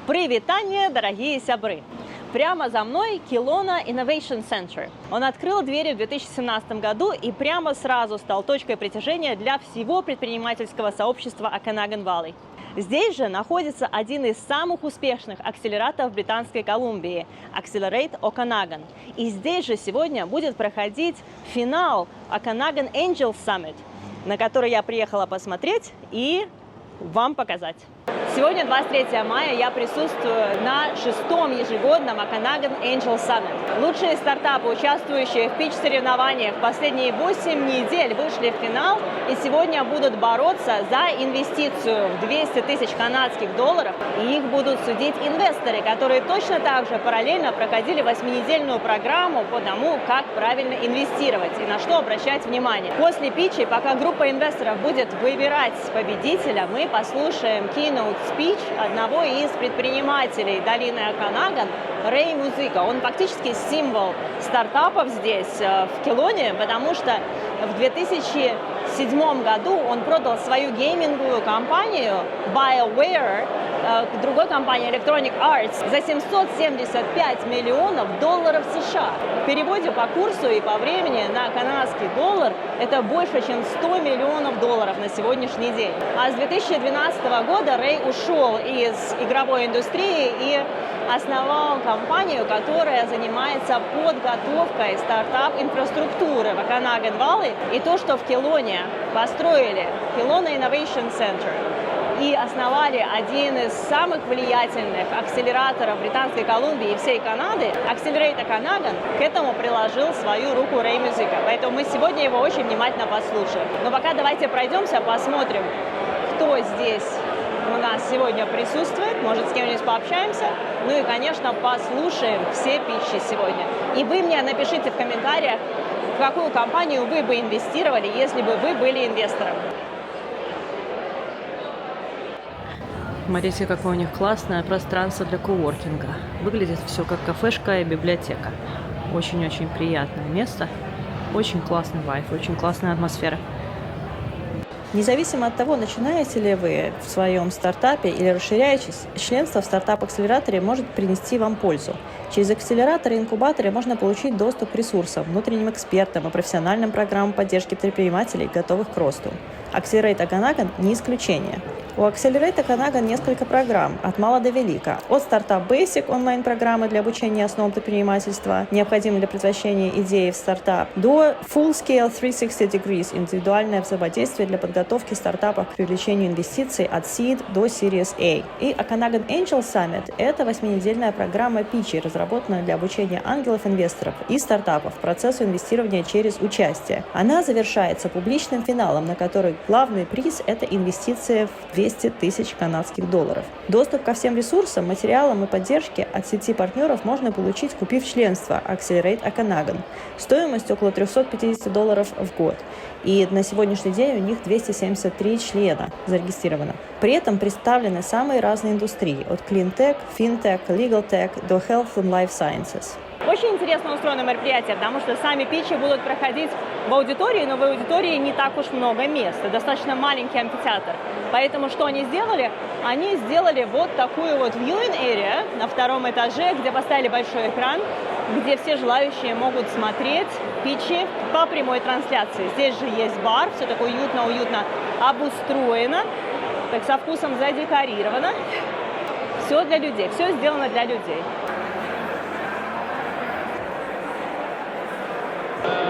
Привитание, дорогие сябры! Прямо за мной Kelowna Innovation Center. Он открыл двери в 2017 году и прямо сразу стал точкой притяжения для всего предпринимательского сообщества Okanagan Valley. Здесь же находится один из самых успешных акселераторов Британской Колумбии – Accelerate Okanagan. И здесь же сегодня будет проходить финал Okanagan Angel Summit, на который я приехала посмотреть и вам показать. Сегодня, 23 мая, я присутствую на 6-м ежегодном Okanagan Angel Summit. Лучшие стартапы, участвующие в питч-соревнованиях, последние 8 недель вышли в финал и сегодня будут бороться за инвестицию в 200 тысяч канадских долларов. И их будут судить инвесторы, которые точно так же параллельно проходили 8-недельную программу по тому, как правильно инвестировать и на что обращать внимание. После питчей, пока группа инвесторов будет выбирать победителя, мы послушаем keynote speech одного из предпринимателей долины Оканаган, Реймонда Музика. Он фактически символ стартапов здесь, в Келоуне, потому что в 2007 году он продал свою гейминговую компанию BioWare другой компании Electronic Arts за 775 миллионов долларов США. В переводе по курсу и по времени на канадский доллар это больше, чем 100 миллионов долларов на сегодняшний день. А с 2012 года Рэй ушел из игровой индустрии и основал компанию, которая занимается подготовкой стартап-инфраструктуры в Okanagan Valley. И то, что в Келоуне построили Kelowna Innovation Center и основали один из самых влиятельных акселераторов Британской Колумбии и всей Канады, Accelerate Okanagan, к этому приложил свою руку Реймонда Музика. Поэтому мы сегодня его очень внимательно послушаем. Но пока давайте пройдемся, посмотрим, кто здесь у нас сегодня присутствует, может, с кем-нибудь пообщаемся. Ну и, конечно, послушаем все питчи сегодня. И вы мне напишите в комментариях, в какую компанию вы бы инвестировали, если бы вы были инвестором. Смотрите, какое у них классное пространство для коворкинга. Выглядит все как кафешка и библиотека. Очень-очень приятное место. Очень классный вайб, очень классная атмосфера. Независимо от того, начинаете ли вы в своем стартапе или расширяетесь, членство в стартап-акселераторе может принести вам пользу. Через акселераторы и инкубаторы можно получить доступ к ресурсам, внутренним экспертам и профессиональным программам поддержки предпринимателей, готовых к росту. Accelerate Okanagan не исключение. У Accelerate Okanagan несколько программ, от мала до велика. От Startup Basic онлайн-программы для обучения основам предпринимательства, необходимой для превращения идеи в стартап, до Full Scale 360 Degrees, индивидуальное взаимодействие для подготовки стартапов к привлечению инвестиций от Seed до Series A. И Okanagan Angel Summit – это 8-недельная программа питчей, разработанная для обучения ангелов-инвесторов и стартапов процессу инвестирования через участие. Она завершается публичным финалом, на который главный приз – это инвестиция в 200 тысяч канадских долларов. Доступ ко всем ресурсам, материалам и поддержке от сети партнеров можно получить, купив членство Accelerate Okanagan. Стоимость около $350 в год. И на сегодняшний день у них 273 члена зарегистрировано. При этом представлены самые разные индустрии, от Clean Tech, FinTech, Legal Tech до Health and Life Sciences. Очень интересно устроено мероприятие, потому что сами питчи будут проходить в аудитории, но в аудитории не так уж много мест, достаточно маленький амфитеатр. Поэтому что они сделали? Они сделали вот такую вот viewing area на 2-м этаже, где поставили большой экран, где все желающие могут смотреть питчи по прямой трансляции. Здесь же есть бар, все так уютно обустроено, так со вкусом задекорировано. Все для людей, все сделано для людей.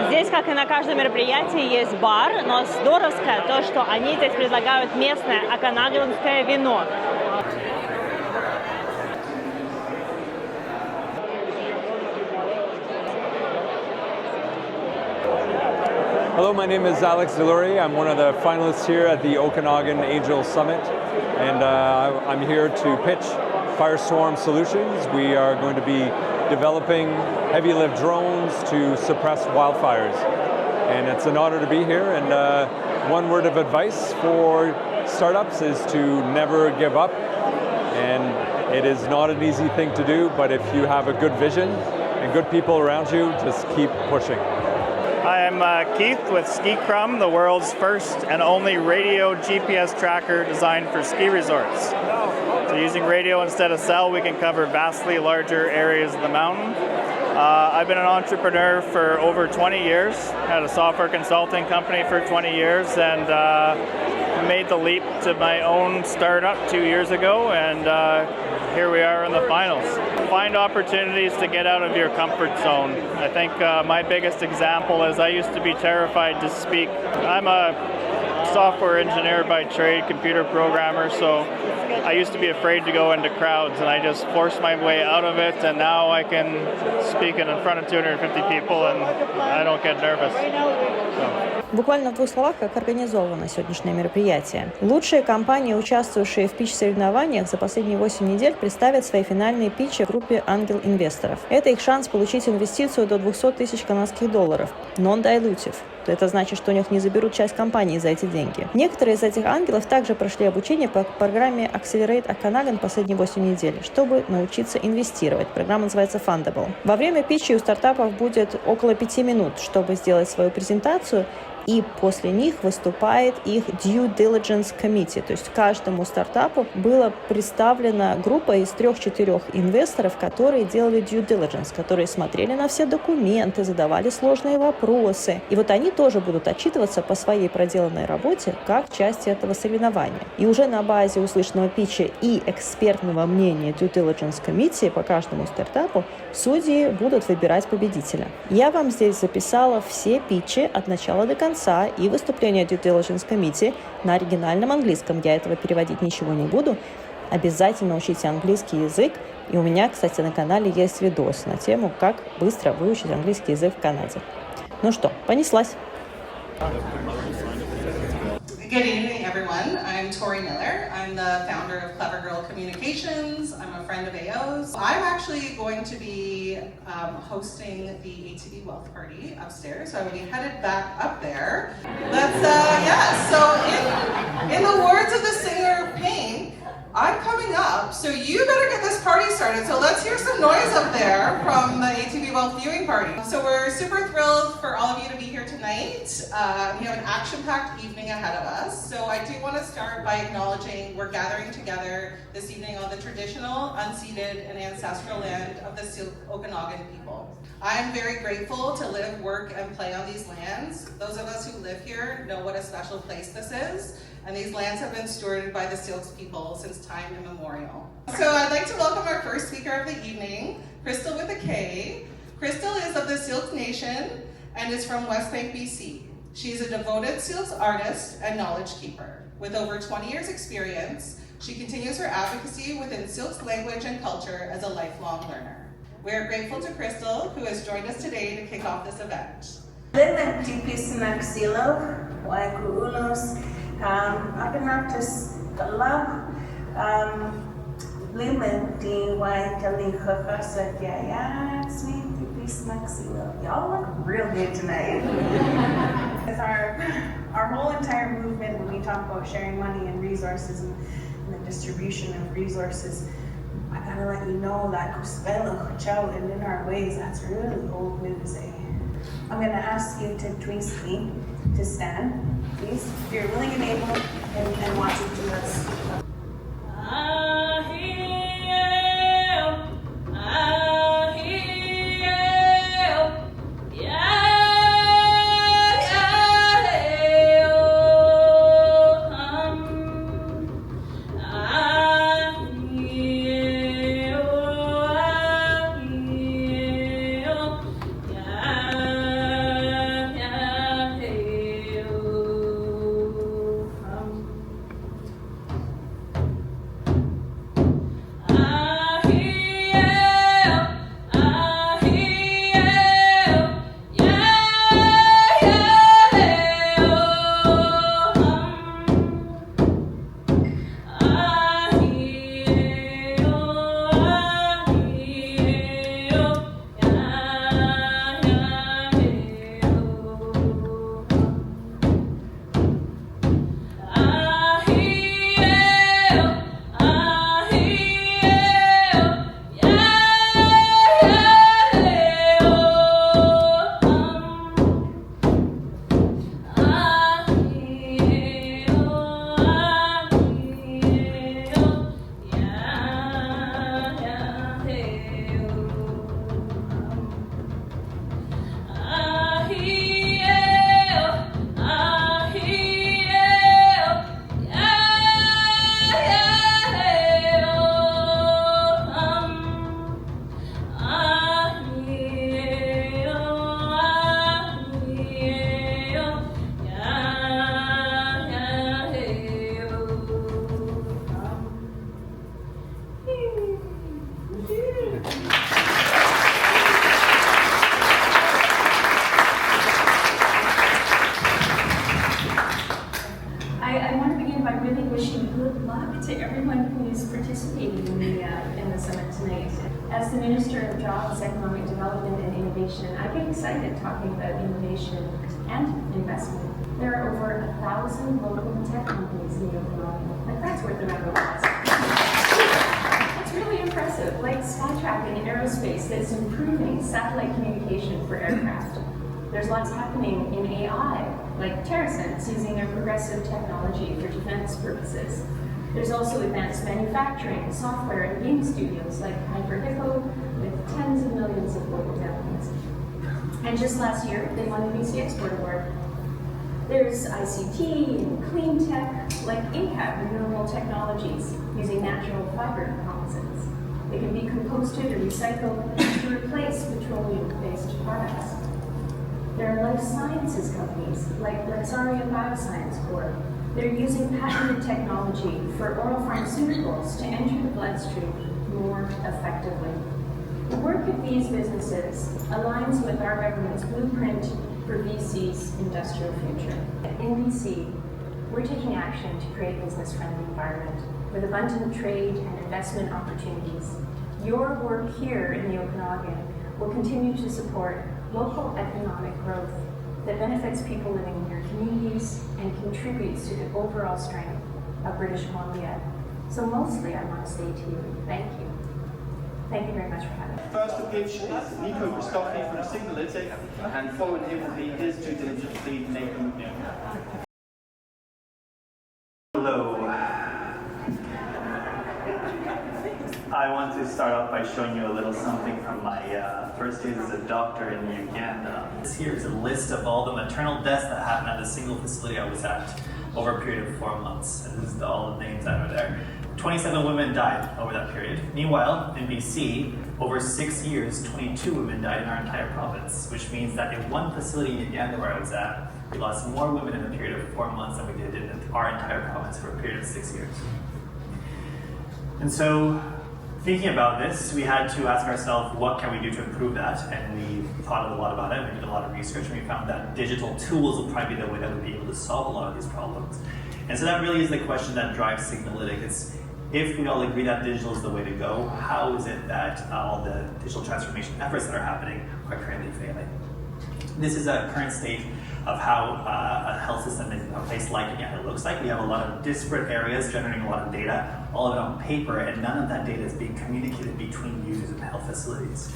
Здесь, как и на каждом мероприятии, есть бар, но здоровское то, что они здесь предлагают местное оканаганское вино. Hello, my name is Alex Deslauriers. I'm one of the finalists here at the Okanagan Angel Summit, and I'm here to pitch Firestorm Solutions. We are going to be developing heavy lift drones to suppress wildfires. And it's an honor to be here. And one word of advice for startups is to never give up. And it is not an easy thing to do, but if you have a good vision and good people around you, just keep pushing. Hi, I'm Keith with Ski Crumb, the world's first and only radio GPS tracker designed for ski resorts. So using radio instead of cell, we can cover vastly larger areas of the mountain. I've been an entrepreneur for over 20 years, had a software consulting company for 20 years, and made the leap to my own startup 2 years ago, and here we are in the finals. Find opportunities to get out of your comfort zone. I think my biggest example is I used to be terrified to speak. I'm a software engineer by trade, computer programmer, so I used to be afraid to go into crowds, and I just forced my way out of it, and now I can speak in front of 250 people, and I don't get nervous. Буквально в двух словах, как организовано сегодняшнее мероприятие. Лучшие компании, участвовавшие в питч-соревнованиях за последние 8 недель, представят свои финальные питчи в группе «Ангел инвесторов». Это их шанс получить инвестицию до 200 тысяч канадских долларов. Non-dilutive. Это значит, что у них не заберут часть компании за эти деньги. Некоторые из этих ангелов также прошли обучение по программе Accelerate Okanagan последние 8 недель, чтобы научиться инвестировать. Программа называется Fundable. Во время питчей у стартапов будет около 5 минут, чтобы сделать свою презентацию, и после них выступает их Due Diligence Committee. То есть каждому стартапу была представлена группа из 3-4 инвесторов, которые делали Due Diligence, которые смотрели на все документы, задавали сложные вопросы. И вот они тоже будут отчитываться по своей проделанной работе как часть этого соревнования. И уже на базе услышанного питча и экспертного мнения Due Diligence Committee по каждому стартапу судьи будут выбирать победителя. Я вам здесь записала все питчи от начала до конца и выступления Due Diligence Committee на оригинальном английском. Я этого переводить ничего не буду. Обязательно учите английский язык. И у меня, кстати, на канале есть видос на тему, как быстро выучить английский язык в Канаде. Ну что, понеслась. Good evening, everyone. I'm Tori Miller. I'm the founder of Clever Girl Communications. I'm a friend of AO's. I'm actually going to be hosting the ATV Wealth Party upstairs, so I will be headed back up there. So in the words of the singer Pink, I'm coming up, so you better get this party started. So let's hear some noise up there from the ATV Wealth viewing party. So we're super thrilled for all of you to be here tonight. We have an action-packed evening ahead of us. So I do want to start by acknowledging we're gathering together this evening on the traditional, unceded, and ancestral land of the Syilx Okanagan people. I'm very grateful to live, work, and play on these lands. Those of us who live here know what a special place this is. And these lands have been stewarded by the Syilx people since time immemorial. So I'd like to welcome our first speaker of the evening, Krystal Withakay. Krystal is of the Syilx Nation and is from West Bank, BC. She is a devoted Syilx artist and knowledge keeper. With over 20 years experience, she continues her advocacy within Syilx language and culture as a lifelong learner. We are grateful to Krystal, who has joined us today to kick off this event. I've been artist love limit the white y'all look real good tonight. With our whole entire movement, when we talk about sharing money and resources and the distribution of resources, I gotta let you know that and in our ways, that's really old news. I'm gonna ask you to twist me to stand, please, if you're willing and able, and watch it do us. tonight. As the Minister of Jobs, Economic Development and Innovation, I get excited talking about innovation and investment. There are over 1,000 local tech companies in the Okanagan. Like, that's worth a round of applause. It's really impressive, like Skytrack in aerospace that's improving satellite communication for aircraft. There's lots happening in AI, like TerraSense using their progressive technology for defense purposes. There's also advanced manufacturing, software, and game studios like HyperHippo with tens of millions of global downloads. And just last year, they won the BC Export Award. There's ICT and clean tech like INCAP Renewable Technologies using natural fiber composites. They can be composted or recycled to replace petroleum-based products. There are life sciences companies like Lexaria Bioscience Corp. They're using patented technology for oral pharmaceuticals to enter the bloodstream more effectively. The work of these businesses aligns with our government's blueprint for BC's industrial future. In BC, we're taking action to create a business-friendly environment with abundant trade and investment opportunities. Your work here in the Okanagan will continue to support local economic growth that benefits people living in your communities and contributes to the overall strength of British Columbia. So mostly I want to say to you, thank you. Thank you very much for having me. First to pitch is Nico Christophe from Signalytic, and following him will be his due diligence lead, Nathan McNeil. Hello. I want to start off by showing you a little something from my first days as a doctor in Uganda. This here is a list of all the maternal deaths that happened at the single facility I was at over a period of 4 months. And this is all the names that are there. 27 women died over that period. Meanwhile, in BC, over 6 years, 22 women died in our entire province, which means that in one facility in Uganda where I was at, we lost more women in a period of 4 months than we did in our entire province for a period of 6 years. And so, thinking about this, we had to ask ourselves, what can we do to improve that? And we thought a lot about it, we did a lot of research, and we found that digital tools will probably be the way that would be able to solve a lot of these problems. And so that really is the question that drives Signalytic. It's, if we all agree that digital is the way to go, how is it that all the digital transformation efforts that are happening are currently failing? This is a current state of how a health system in a place like Uganda looks like. We have a lot of disparate areas generating a lot of data, all of it on paper, and none of that data is being communicated between users in health facilities.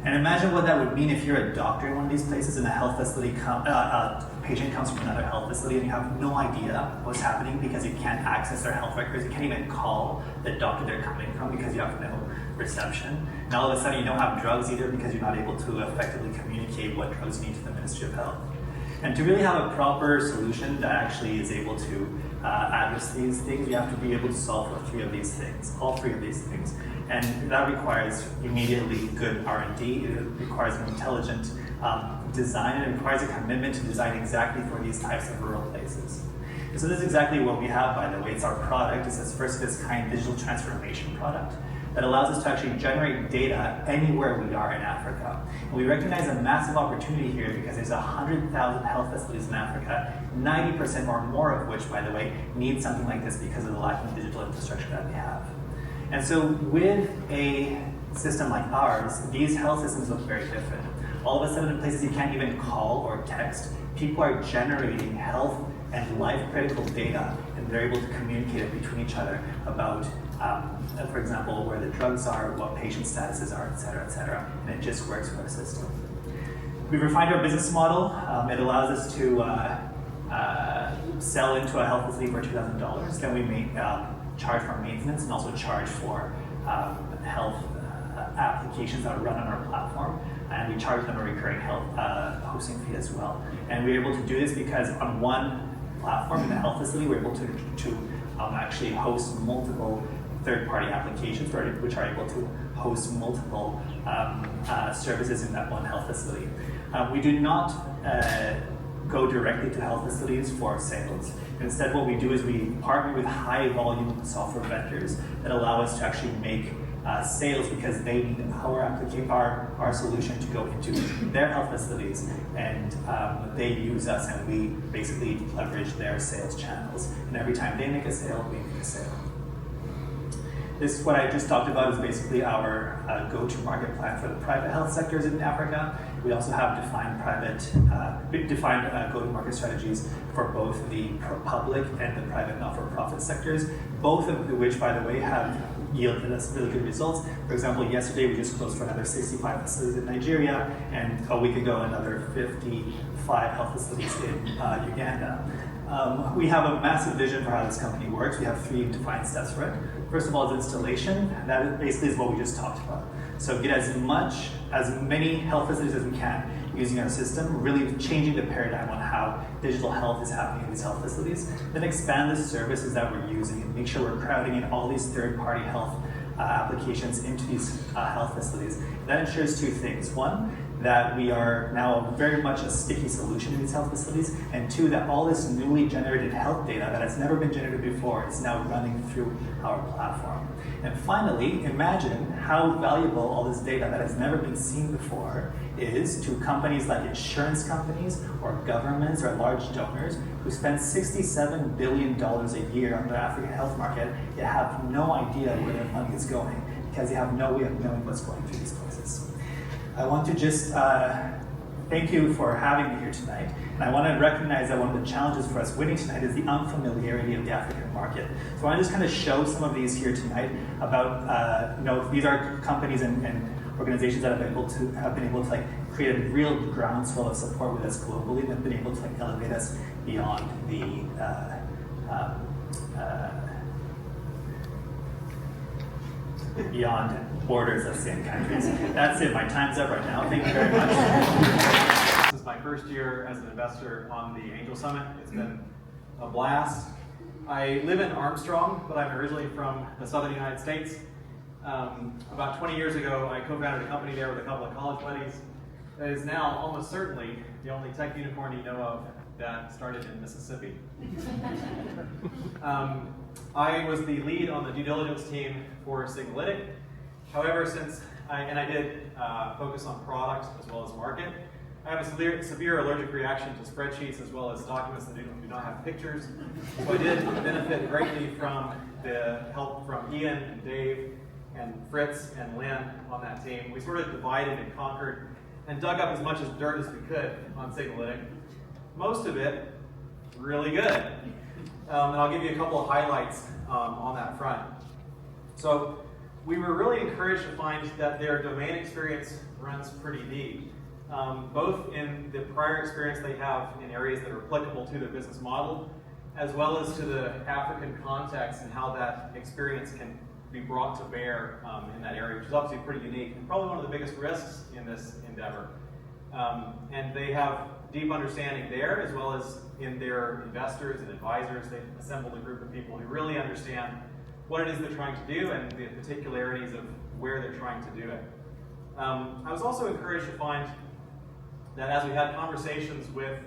And imagine what that would mean if you're a doctor in one of these places and a health facility patient comes from another health facility and you have no idea what's happening because you can't access their health records, you can't even call the doctor they're coming from because you have no reception. And all of a sudden you don't have drugs either because you're not able to effectively communicate what drugs you need to the Ministry of Health. And to really have a proper solution that actually is able to address these things, you have to be able to solve for three of these things, all three of these things. And that requires immediately good R&D, it requires an intelligent design, and it requires a commitment to design exactly for these types of rural places. And so this is exactly what we have, by the way. It's our product. It's this first of its kind digital transformation product that allows us to actually generate data anywhere we are in Africa. And we recognize a massive opportunity here because there's 100,000 health facilities in Africa, 90% or more of which, by the way, need something like this because of the lacking digital infrastructure that we have. And so with a system like ours, these health systems look very different. All of a sudden in places you can't even call or text, people are generating health and life-critical data, and they're able to communicate it between each other about, for example, where the drugs are, what patient statuses are, et cetera, and it just works for our system. We've refined our business model. It allows us to sell into a health facility for $2,000. Then we may charge for maintenance and also charge for health applications that run on our platform. And we charge them a recurring health hosting fee as well. And we're able to do this because on one platform in the health facility, we're able to actually host multiple third-party applications which are able to host multiple services in that one health facility. We do not go directly to health facilities for sales. Instead, what we do is we partner with high-volume software vendors that allow us to actually make sales because they need our solution to go into their health facilities, and they use us, and we basically leverage their sales channels. And every time they make a sale, we make a sale. This, what I just talked about, is basically our go-to-market plan for the private health sectors in Africa. We also have defined go-to-market strategies for both the public and the private not-for-profit sectors, both of which, by the way, have yielded us really good results. For example, yesterday we just closed for another 65 facilities in Nigeria, and a week ago another 55 health facilities in Uganda. We have a massive vision for how this company works. We have 3 defined steps for it. First of all is installation. That basically is what we just talked about. So get as many health facilities as we can using our system, really changing the paradigm on how digital health is happening in these health facilities. Then expand the services that we're using and make sure we're crowding in all these third-party health applications into these health facilities. That ensures 2 things. 1, that we are now very much a sticky solution in these health facilities, and 2, that all this newly generated health data that has never been generated before is now running through our platform. And finally, imagine how valuable all this data that has never been seen before is to companies like insurance companies or governments or large donors who spend $67 billion a year on the African health market, yet have no idea where their money is going because they have no way of knowing what's going through these places. I want to just thank you for having me here tonight. And I want to recognize that one of the challenges for us winning tonight is the unfamiliarity of the African market. So I want to just kind of show some of these here tonight about, these are companies and organizations that have been able to like create a real groundswell of support with us globally and have been able to like elevate us beyond the beyond borders of same countries. That's it, my time's up right now. Thank you very much. This is my first year as an investor on the Angel Summit. It's been a blast. I live in Armstrong, but I'm originally from the southern United States. About 20 years ago, I co-founded a company there with a couple of college buddies that is now almost certainly the only tech unicorn you know of that started in Mississippi. I was the lead on the due diligence team for Signalytic. However, since I did focus on product as well as market, I have a severe allergic reaction to spreadsheets as well as documents that do not have pictures. So I did benefit greatly from the help from Ian and Dave and Fritz and Lynn on that team. We sort of divided and conquered and dug up as much as dirt as we could on Signalytic. Most of it really good. And I'll give you a couple of highlights on that front. So we were really encouraged to find that their domain experience runs pretty deep, both in the prior experience they have in areas that are applicable to their business model, as well as to the African context and how that experience can be brought to bear in that area, which is obviously pretty unique and probably one of the biggest risks in this endeavor. And they have deep understanding there, as well as in their investors and advisors. They've assembled a group of people who really understand what it is they're trying to do and the particularities of where they're trying to do it. I was also encouraged to find that as we had conversations with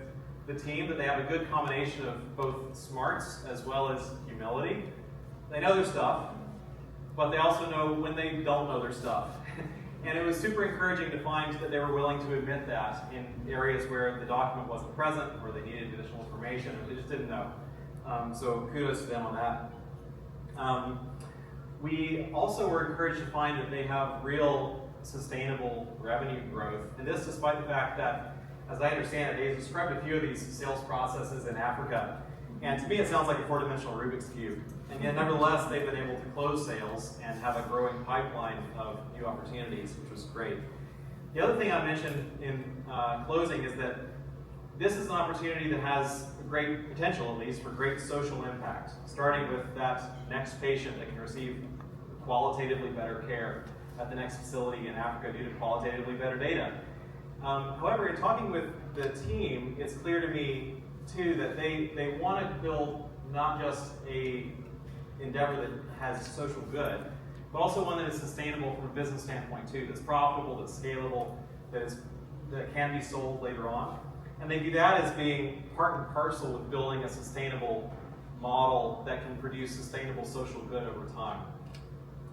the team, that they have a good combination of both smarts as well as humility. They know their stuff, but they also know when they don't know their stuff. And it was super encouraging to find that they were willing to admit that in areas where the document wasn't present, or they needed additional information, or they just didn't know. So kudos to them on that. We also were encouraged to find that they have real sustainable revenue growth. And this despite the fact that, as I understand it, they've described a few of these sales processes in Africa. And to me, it sounds like a 4-dimensional Rubik's Cube. And yet, nevertheless, they've been able to close sales and have a growing pipeline of new opportunities, which was great. The other thing I mentioned in closing is that this is an opportunity that has great potential, at least, for great social impact, starting with that next patient that can receive qualitatively better care at the next facility in Africa due to qualitatively better data. However, in talking with the team, it's clear to me too that they want to build not just a endeavor that has social good, but also one that is sustainable from a business standpoint too, that's profitable, that's scalable, that can be sold later on. And they view that as being part and parcel with building a sustainable model that can produce sustainable social good over time.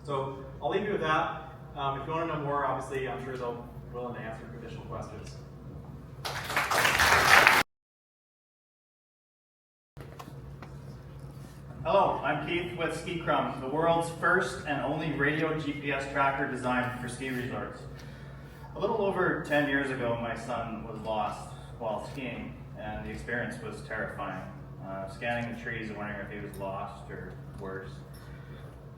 So I'll leave you with that. If you want to know more, obviously, I'm sure they'll be willing to answer additional questions. Hello, I'm Keith with SkiCrum, the world's first and only radio GPS tracker designed for ski resorts. A little over 10 years ago, my son was lost while skiing, and the experience was terrifying. Scanning the trees and wondering if he was lost or worse.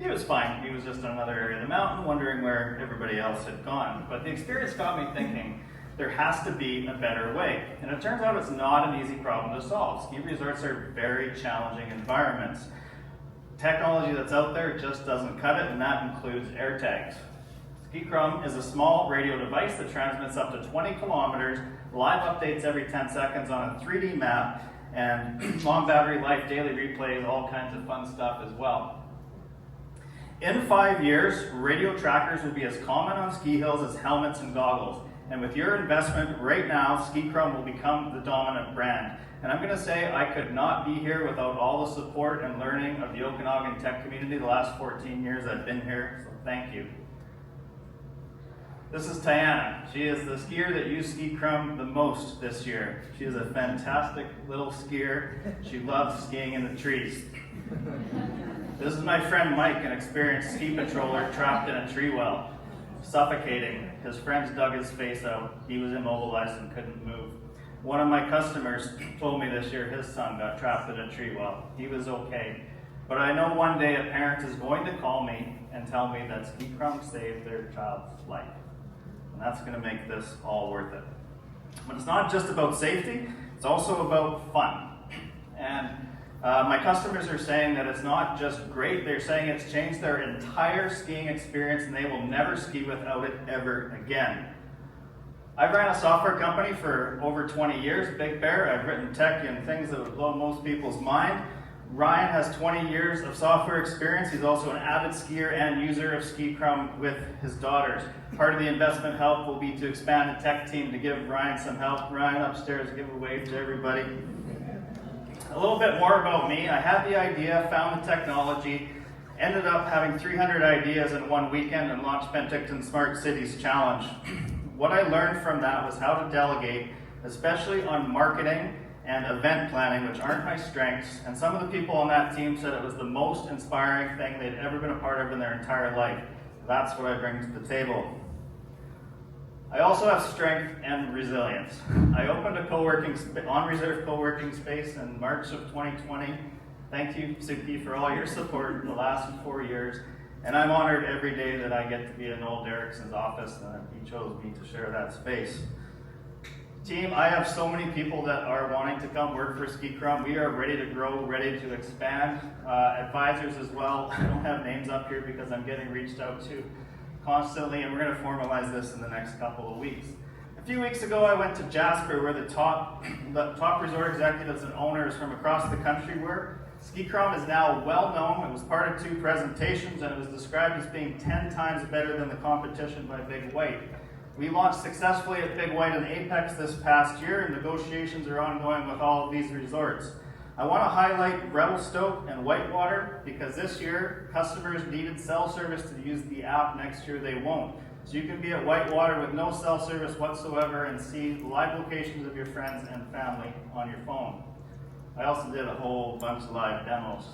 He was fine. He was just in another area of the mountain, wondering where everybody else had gone. But the experience got me thinking, there has to be a better way. And it turns out it's not an easy problem to solve. Ski resorts are very challenging environments. Technology that's out there just doesn't cut it, and that includes AirTags. SkiCrum is a small radio device that transmits up to 20 kilometers, live updates every 10 seconds on a 3D map, and long battery life, daily replays, all kinds of fun stuff as well. In 5 years, radio trackers will be as common on ski hills as helmets and goggles. And with your investment right now, SkiCrum will become the dominant brand. And I'm going to say I could not be here without all the support and learning of the Okanagan tech community the last 14 years I've been here, so thank you. This is Tiana. She is the skier that used SkiCrum the most this year. She is a fantastic little skier. She loves skiing in the trees. This is my friend Mike, an experienced ski patroller trapped in a tree well, suffocating. His friends dug his face out. He was immobilized and couldn't move. One of my customers told me this year his son got trapped in a tree well. He was okay. But I know one day a parent is going to call me and tell me that SkiCrum saved their child's life. And that's going to make this all worth it. But it's not just about safety, it's also about fun. And my customers are saying that it's not just great, they're saying it's changed their entire skiing experience and they will never ski without it ever again. I've ran a software company for over 20 years, Big Bear. I've written tech and things that would blow most people's mind. Ryan has 20 years of software experience. He's also an avid skier and user of SkiCrum with his daughters. Part of the investment help will be to expand the tech team to give Ryan some help. Ryan upstairs, give a wave to everybody. A little bit more about me. I had the idea, found the technology, ended up having 300 ideas in one weekend and launched Penticton Smart Cities Challenge. What I learned from that was how to delegate, especially on marketing and event planning, which aren't my strengths. And some of the people on that team said it was the most inspiring thing they'd ever been a part of in their entire life. That's what I bring to the table. I also have strength and resilience. I opened a on-reserve co-working space in March of 2020. Thank you, Suki, for all your support the last 4 years. And I'm honored every day that I get to be in Noel Derrickson's office and that he chose me to share that space. Team, I have so many people that are wanting to come work for SkiCrum. We are ready to grow, ready to expand. Advisors as well. I don't have names up here because I'm getting reached out to constantly, and we're going to formalize this in the next couple of weeks. A few weeks ago, I went to Jasper, where the top resort executives and owners from across the country were. SkiCrum is now well known. It was part of 2 presentations, and it was described as being 10 times better than the competition by Big White. We launched successfully at Big White and Apex this past year, and negotiations are ongoing with all of these resorts. I want to highlight Revelstoke and Whitewater because this year customers needed cell service to use the app. Next year they won't. So you can be at Whitewater with no cell service whatsoever and see live locations of your friends and family on your phone. I also did a whole bunch of live demos.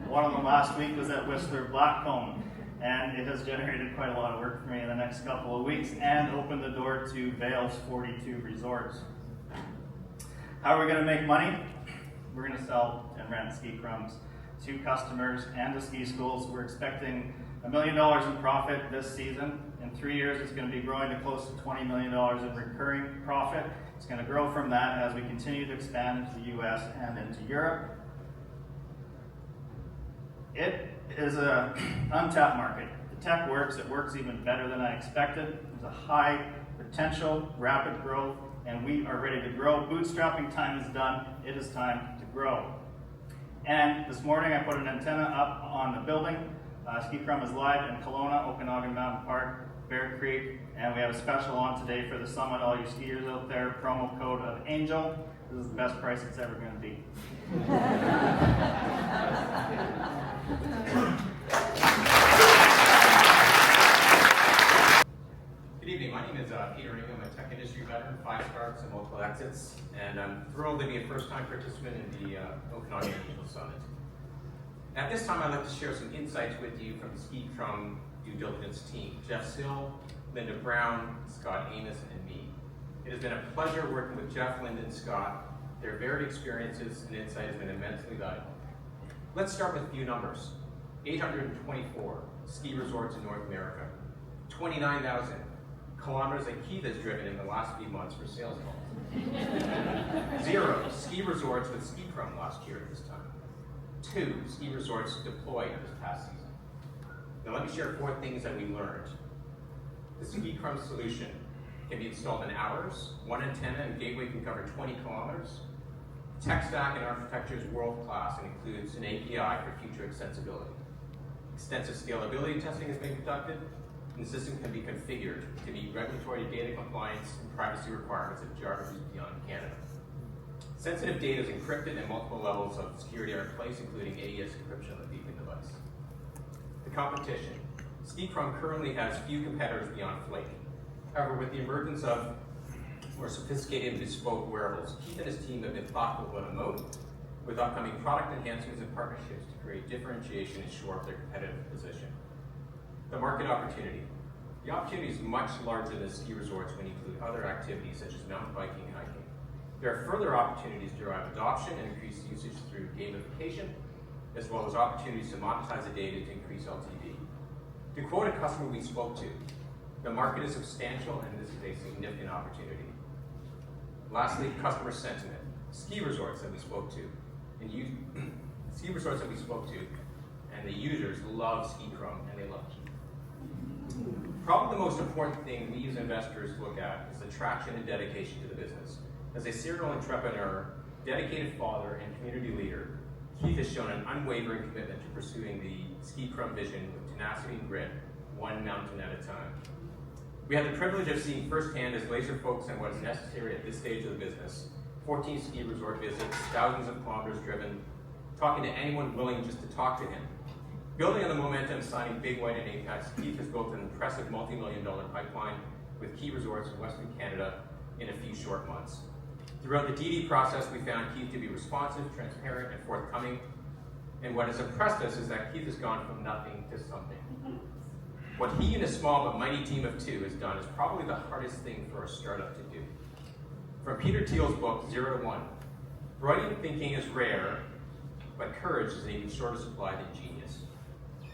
One of them last week was at Whistler Blackcomb, and it has generated quite a lot of work for me in the next couple of weeks and opened the door to Vail's 42 resorts. How are we going to make money? We're going to sell and rent SkiCrums to customers and to ski schools. We're expecting $1 million in profit this season. In 3 years, it's going to be growing to close to $20 million in recurring profit. It's going to grow from that as we continue to expand into the US and into Europe. It is an untapped market. The tech works. It works even better than I expected. There's a high potential, rapid growth, and we are ready to grow. Bootstrapping time is done. It is time to grow. And this morning I put an antenna up on the building. SkiCrum is live in Kelowna, Okanagan Mountain Park, Bear Creek, and we have a special on today for the summit. All you skiers out there, promo code of ANGEL. This is the best price it's ever going to be. Good evening, my name is Peter Ingham. I'm a tech industry veteran, 5 starts and multiple exits, and I'm thrilled to be a first-time participant in the Okanagan Angel Summit. At this time, I'd like to share some insights with you from the Ski Crum due diligence team, Jeff Sill, Linda Brown, Scott Amos, and me. It has been a pleasure working with Jeff, Linda, and Scott. Their varied experiences and insight has been immensely valuable. Let's start with a few numbers. 824 ski resorts in North America, 29,000 kilometers that Keith has driven in the last few months for sales calls. 0 ski resorts with Ski Crum last year at this time. 2 ski resorts deployed this past season. Now let me share 4 things that we learned. The Ski Crum solution can be installed in hours, 1 antenna and gateway can cover 20 kilometers. Tech stack and architecture is world-class and includes an API for future extensibility. Extensive scalability testing has been conducted, and the system can be configured to meet regulatory data compliance and privacy requirements of geographies beyond Canada. Sensitive data is encrypted and multiple levels of security are in place, including AES encryption of the beacon device. The competition. Ski Crum currently has few competitors beyond Flake. However, with the emergence of more sophisticated and bespoke wearables, Keith and his team have been thoughtful about a moat with upcoming product enhancements and partnerships to create differentiation and shore up their competitive position. The market opportunity. The opportunity is much larger than ski resorts when you include other activities such as mountain biking and hiking. There are further opportunities to drive adoption and increase usage through gamification, as well as opportunities to monetize the data to increase LTV. To quote a customer we spoke to, the market is substantial and this is a significant opportunity. Lastly, customer sentiment. Ski resorts that we spoke to, and the users love Ski Crum and they love Keith. Probably the most important thing we as investors look at is the traction and dedication to the business. As a serial entrepreneur, dedicated father, and community leader, Keith has shown an unwavering commitment to pursuing the Ski Crum vision with tenacity and grit, one mountain at a time. We had the privilege of seeing firsthand his laser focus on what is necessary at this stage of the business. 14 ski resort visits, thousands of kilometers driven, talking to anyone willing just to talk to him. Building on the momentum of signing Big White and Apex, Keith has built an impressive multi-million-dollar pipeline with key resorts in Western Canada in a few short months. Throughout the DD process, we found Keith to be responsive, transparent, and forthcoming. And what has impressed us is that Keith has gone from nothing to something. What he and a small but mighty team of 2 has done is probably the hardest thing for a startup to do. From Peter Thiel's book, 0 to 1, brilliant thinking is rare, but courage is in even shorter supply than genius.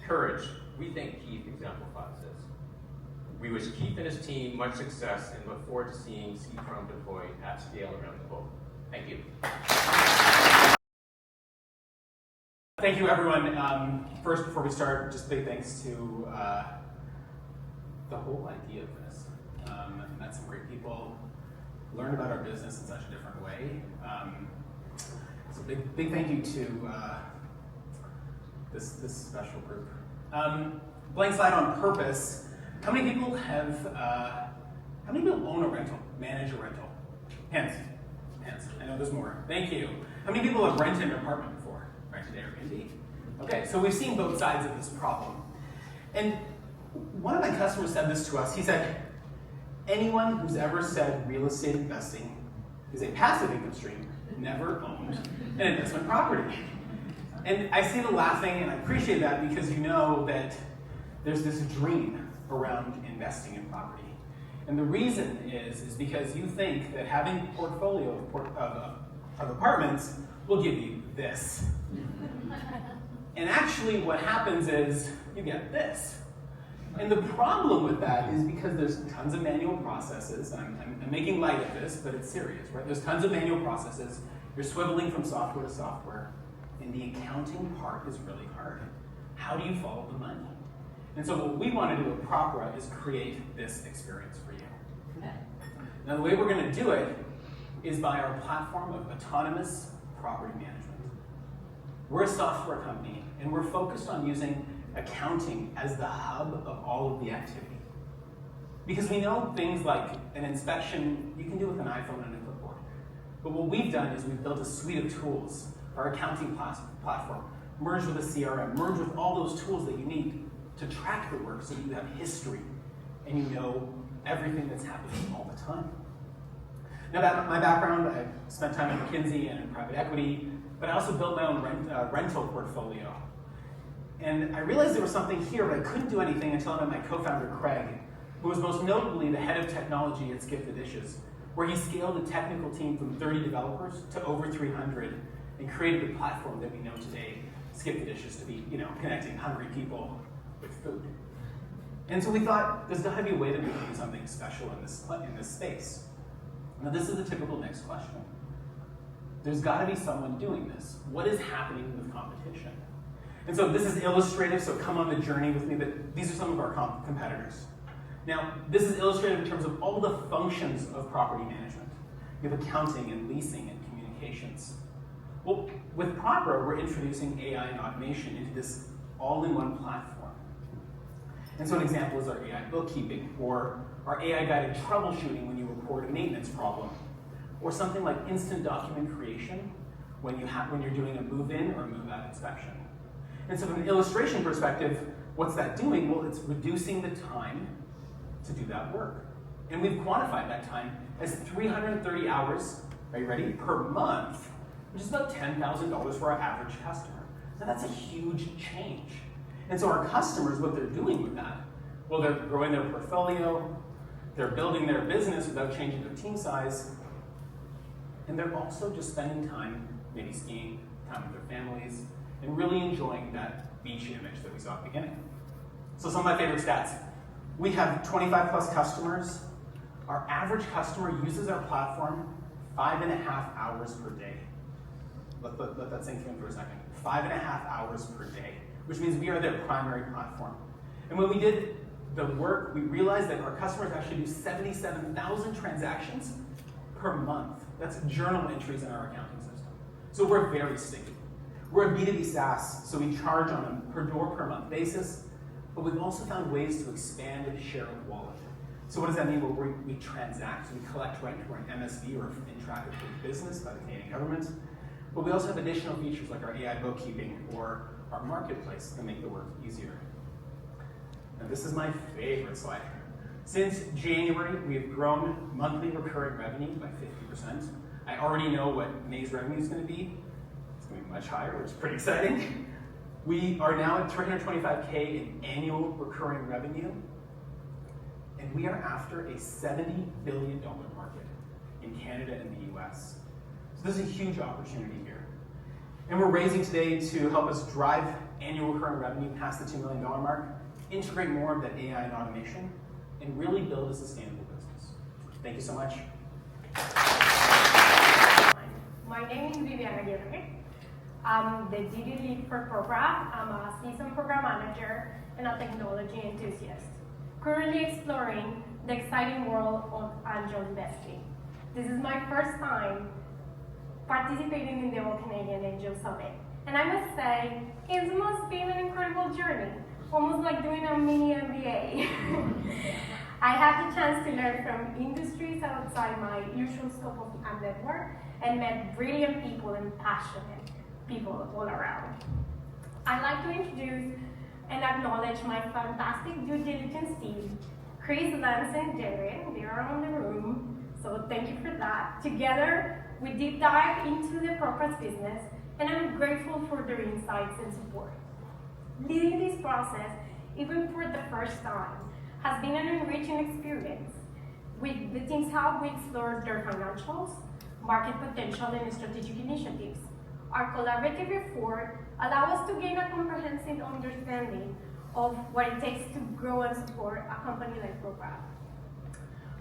Courage, we think Keith exemplifies this. We wish Keith and his team much success and look forward to seeing Ski Crum deployed at scale around the globe. Thank you. Thank you, everyone. First, before we start, just big thanks to the whole idea of this. Met some great people, learned about our business in such a different way. So big thank you to this special group. Blank slide on purpose. How many people own a rental, manage a rental? Hands. I know there's more. Thank you. How many people have rented an apartment before? Rented Airbnb? Okay, so we've seen both sides of this problem. And one of my customers said this to us. He said, anyone who's ever said real estate investing is a passive income stream never owned an investment property. And I see the laughing, and I appreciate that because you know that there's this dream around investing in property. And the reason is because you think that having a portfolio of apartments will give you this. And actually what happens is you get this. And the problem with that is because there's tons of manual processes. I'm making light of this, but it's serious, right? There's tons of manual processes. You're swiveling from software to software. And the accounting part is really hard. How do you follow the money? And so what we want to do at Propera is create this experience for you. Now the way we're going to do it is by our platform of autonomous property management. We're a software company, and we're focused on using accounting as the hub of all of the activity. Because we know things like an inspection, you can do with an iPhone and a clipboard. But what we've done is we've built a suite of tools, our accounting platform, merged with a CRM, merged with all those tools that you need to track the work so you have history and you know everything that's happening all the time. Now, my background, I spent time at McKinsey and in private equity, but I also built my own rental portfolio. And I realized there was something here, but I couldn't do anything until I met my co-founder, Craig, who was most notably the head of technology at Skip the Dishes, where he scaled a technical team from 30 developers to over 300 and created the platform that we know today, Skip the Dishes, to be, connecting hungry people with food. And so we thought, there's got to be a way that we can do something special in this space. Now this is the typical next question. There's got to be someone doing this. What is happening with competition? And so this is illustrative, so come on the journey with me, but these are some of our competitors. Now, this is illustrative in terms of all the functions of property management. You have accounting and leasing and communications. Well, with Proper, we're introducing AI and automation into this all-in-one platform. And so an example is our AI bookkeeping, or our AI-guided troubleshooting when you report a maintenance problem, or something like instant document creation when you're doing a move-in or move-out inspection. And so from an illustration perspective, what's that doing? Well, it's reducing the time to do that work. And we've quantified that time as 330 hours, are you ready, per month, which is about $10,000 for our average customer. Now that's a huge change. And so our customers, what they're doing with that, well, they're growing their portfolio, they're building their business without changing their team size, and they're also just spending time, maybe skiing, time with their families, and really enjoying that beach image that we saw at the beginning. So some of my favorite stats. We have 25 plus customers. Our average customer uses our platform 5.5 hours per day. Let that sink in for a second. 5.5 hours per day, which means we are their primary platform. And when we did the work, we realized that our customers actually do 77,000 transactions per month. That's journal entries in our accounting system. So we're very sticky. We're a B2B SaaS, so we charge on a per door per month basis, but we've also found ways to expand and share of wallet. So what does that mean? Well, we transact, we collect rent for an MSB or in traffic for business by the Canadian government, but we also have additional features like our AI bookkeeping or our marketplace that make the work easier. Now this is my favorite slide. Since January, we have grown monthly recurring revenue by 50%. I already know what May's revenue is going to be. It's going to be much higher, which is pretty exciting. We are now at $325K in annual recurring revenue, and we are after a $70 billion market in Canada and the US. So there's a huge opportunity here. And we're raising today to help us drive annual recurring revenue past the $2 million mark, integrate more of that AI and automation, and really build a sustainable business. Thank you so much. My name is Viviana Guerre. I'm the DD lead for program. I'm a seasoned program manager and a technology enthusiast, currently exploring the exciting world of angel investing. This is my first time participating in the Okanagan Angel Summit. And I must say, it must be an incredible journey, almost like doing a mini MBA. I had the chance to learn from industries outside my usual scope of network and met brilliant people and passionate people all around. I'd like to introduce and acknowledge my fantastic due diligence team, Chris, Lance, and Darren. They are on the room, so thank you for that. Together, we deep dive into the Proper's business, and I'm grateful for their insights and support. Leading this process, even for the first time, has been an enriching experience. With the team's help, we explored their financials, market potential, and strategic initiatives. Our collaborative effort allows us to gain a comprehensive understanding of what it takes to grow and support a company like ProPath.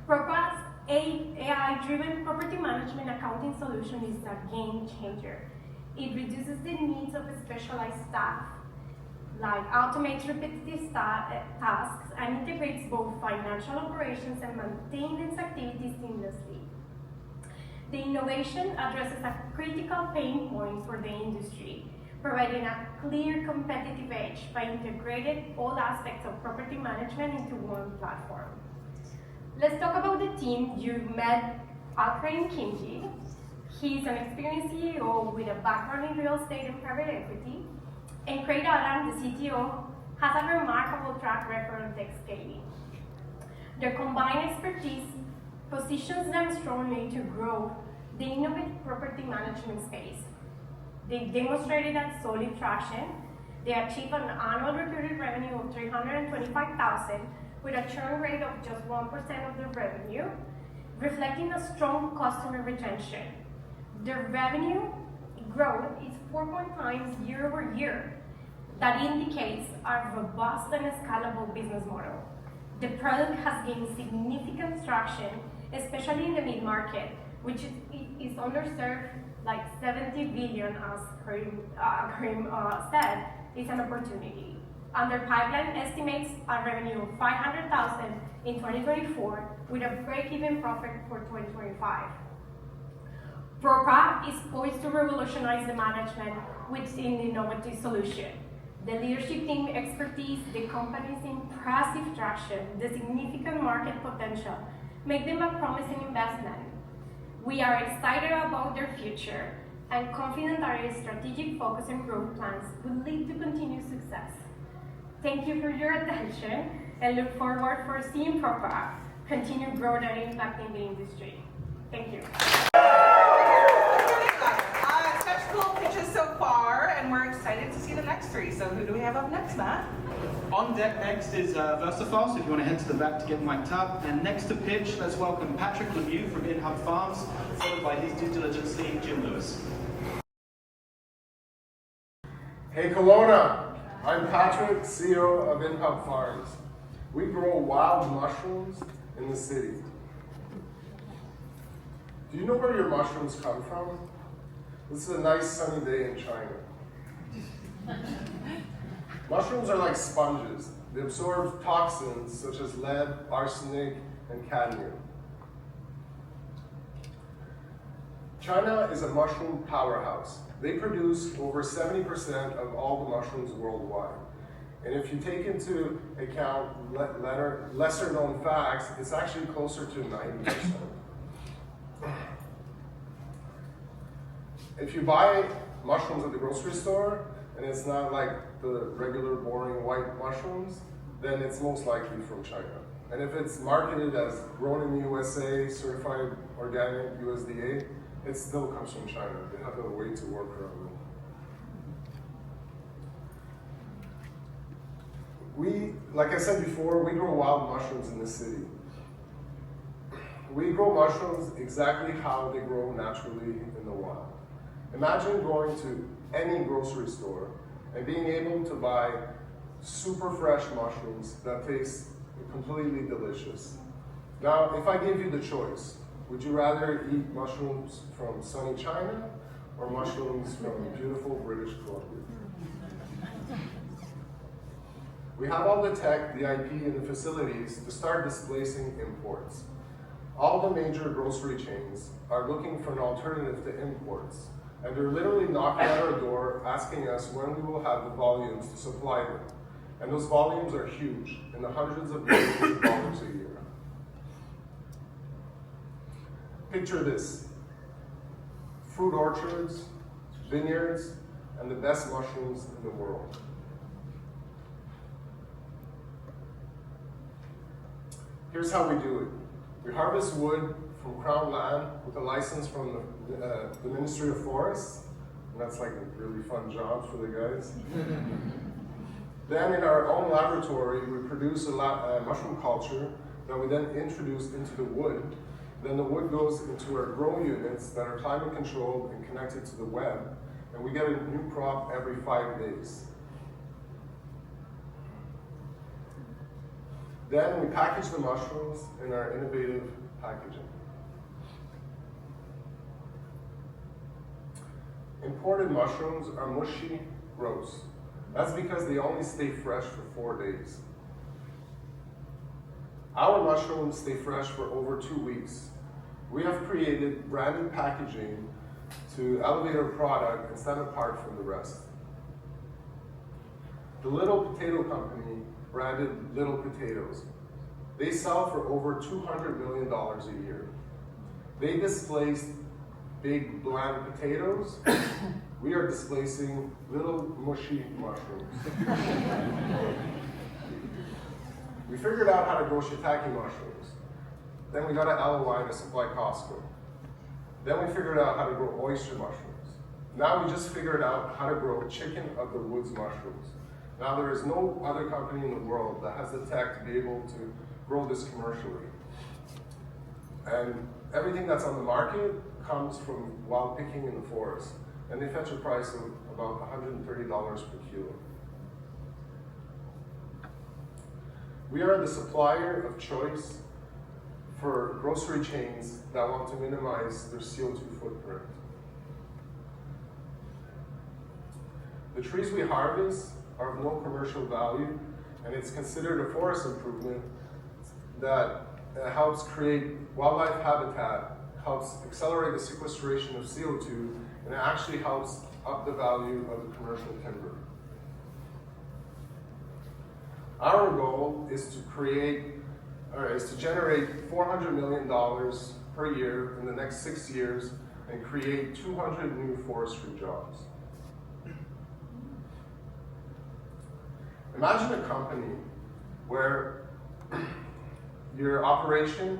ProPath's AI-driven property management accounting solution is a game changer. It reduces the needs of specialized staff, like automates repetitive tasks and integrates both financial operations and maintenance activities seamlessly. The innovation addresses a critical pain point for the industry, providing a clear competitive edge by integrating all aspects of property management into one platform. Let's talk about the team. You've met Al-Karim Khimji. He's an experienced CEO with a background in real estate and private equity. And Craig Adam, the CTO, has a remarkable track record of tech scaling. Their combined expertise positions them strongly to grow the innovative property management space. They demonstrated that solid traction They achieved an annual recurring revenue of $325,000 with a churn rate of just 1% of their revenue, reflecting a strong customer retention. Their revenue growth is 4.0 times year over year. That indicates a robust and scalable business model. The product has gained significant traction, especially in the mid-market, which is underserved, like 70 billion, as Karim said, is an opportunity. And their pipeline estimates a revenue of $500,000 in 2024 with a break-even profit for 2025. ProPA is poised to revolutionize the management within the innovative solution. The leadership team expertise, the company's impressive traction, the significant market potential make them a promising investment. We are excited about their future and confident that our strategic focus and growth plans will lead to continued success. Thank you for your attention and look forward for seeing ProPA continue growing and impacting the industry. Thank you. Such cool pitches so far, and we're excited to see the next three. So who do we have up next, Matt? On deck next is Versafar, so if you want to head to the back to get mic'd up. And next to pitch, let's welcome Patrick Lemieux from InHub Farms, followed by his due diligence lead, Jim Lewis. Hey Kelowna, I'm Patrick, CEO of InHub Farms. We grow wild mushrooms in the city. Do you know where your mushrooms come from? This is a nice sunny day in China. Mushrooms are like sponges. They absorb toxins such as lead, arsenic, and cadmium. China is a mushroom powerhouse. They produce over 70% of all the mushrooms worldwide. And if you take into account lesser known facts, it's actually closer to 90%. If you buy mushrooms at the grocery store, and it's not like the regular boring white mushrooms, then it's most likely from China. And if it's marketed as grown in the USA, certified organic USDA, it still comes from China. They have a way to work around it. Like I said before, we grow wild mushrooms in the city. We grow mushrooms exactly how they grow naturally in the wild. Imagine going to any grocery store and being able to buy super fresh mushrooms that taste completely delicious. Now, if I gave you the choice, would you rather eat mushrooms from sunny China or mushrooms from beautiful British Columbia? We have all the tech, the IP, and the facilities to start displacing imports. All the major grocery chains are looking for an alternative to imports. And they're literally knocking at our door, asking us when we will have the volumes to supply them. And those volumes are huge, in the hundreds of millions of dollars a year. Picture this: fruit orchards, vineyards, and the best mushrooms in the world. Here's how we do it. We harvest wood from Crown land with a license from the Ministry of Forests, and that's like a really fun job for the guys. Then in our own laboratory, we produce a mushroom culture that we then introduce into the wood. Then the wood goes into our grow units that are climate controlled and connected to the web, and we get a new crop every 5 days. Then we package the mushrooms in our innovative packaging. Imported mushrooms are mushy, gross. That's because they only stay fresh for 4 days. Our mushrooms stay fresh for over 2 weeks. We have created branded packaging to elevate our product and stand apart from the rest. The Little Potato Company branded Little Potatoes. They sell for over $200 million a year. They displaced big, bland potatoes. We are displacing little, mushy mushrooms. We figured out how to grow shiitake mushrooms. Then we got an LOI to supply Costco. Then we figured out how to grow oyster mushrooms. Now we just figured out how to grow chicken of the woods mushrooms. Now there is no other company in the world that has the tech to be able to grow this commercially. And everything that's on the market comes from wild picking in the forest. And they fetch a price of about $130 per kilo. We are the supplier of choice for grocery chains that want to minimize their CO2 footprint. The trees we harvest are of no commercial value, and it's considered a forest improvement that helps create wildlife habitat, helps accelerate the sequestration of CO2, and it actually helps up the value of the commercial timber. Our goal is to generate $400 million per year in the next 6 years and create 200 new forestry jobs. Imagine a company where your operation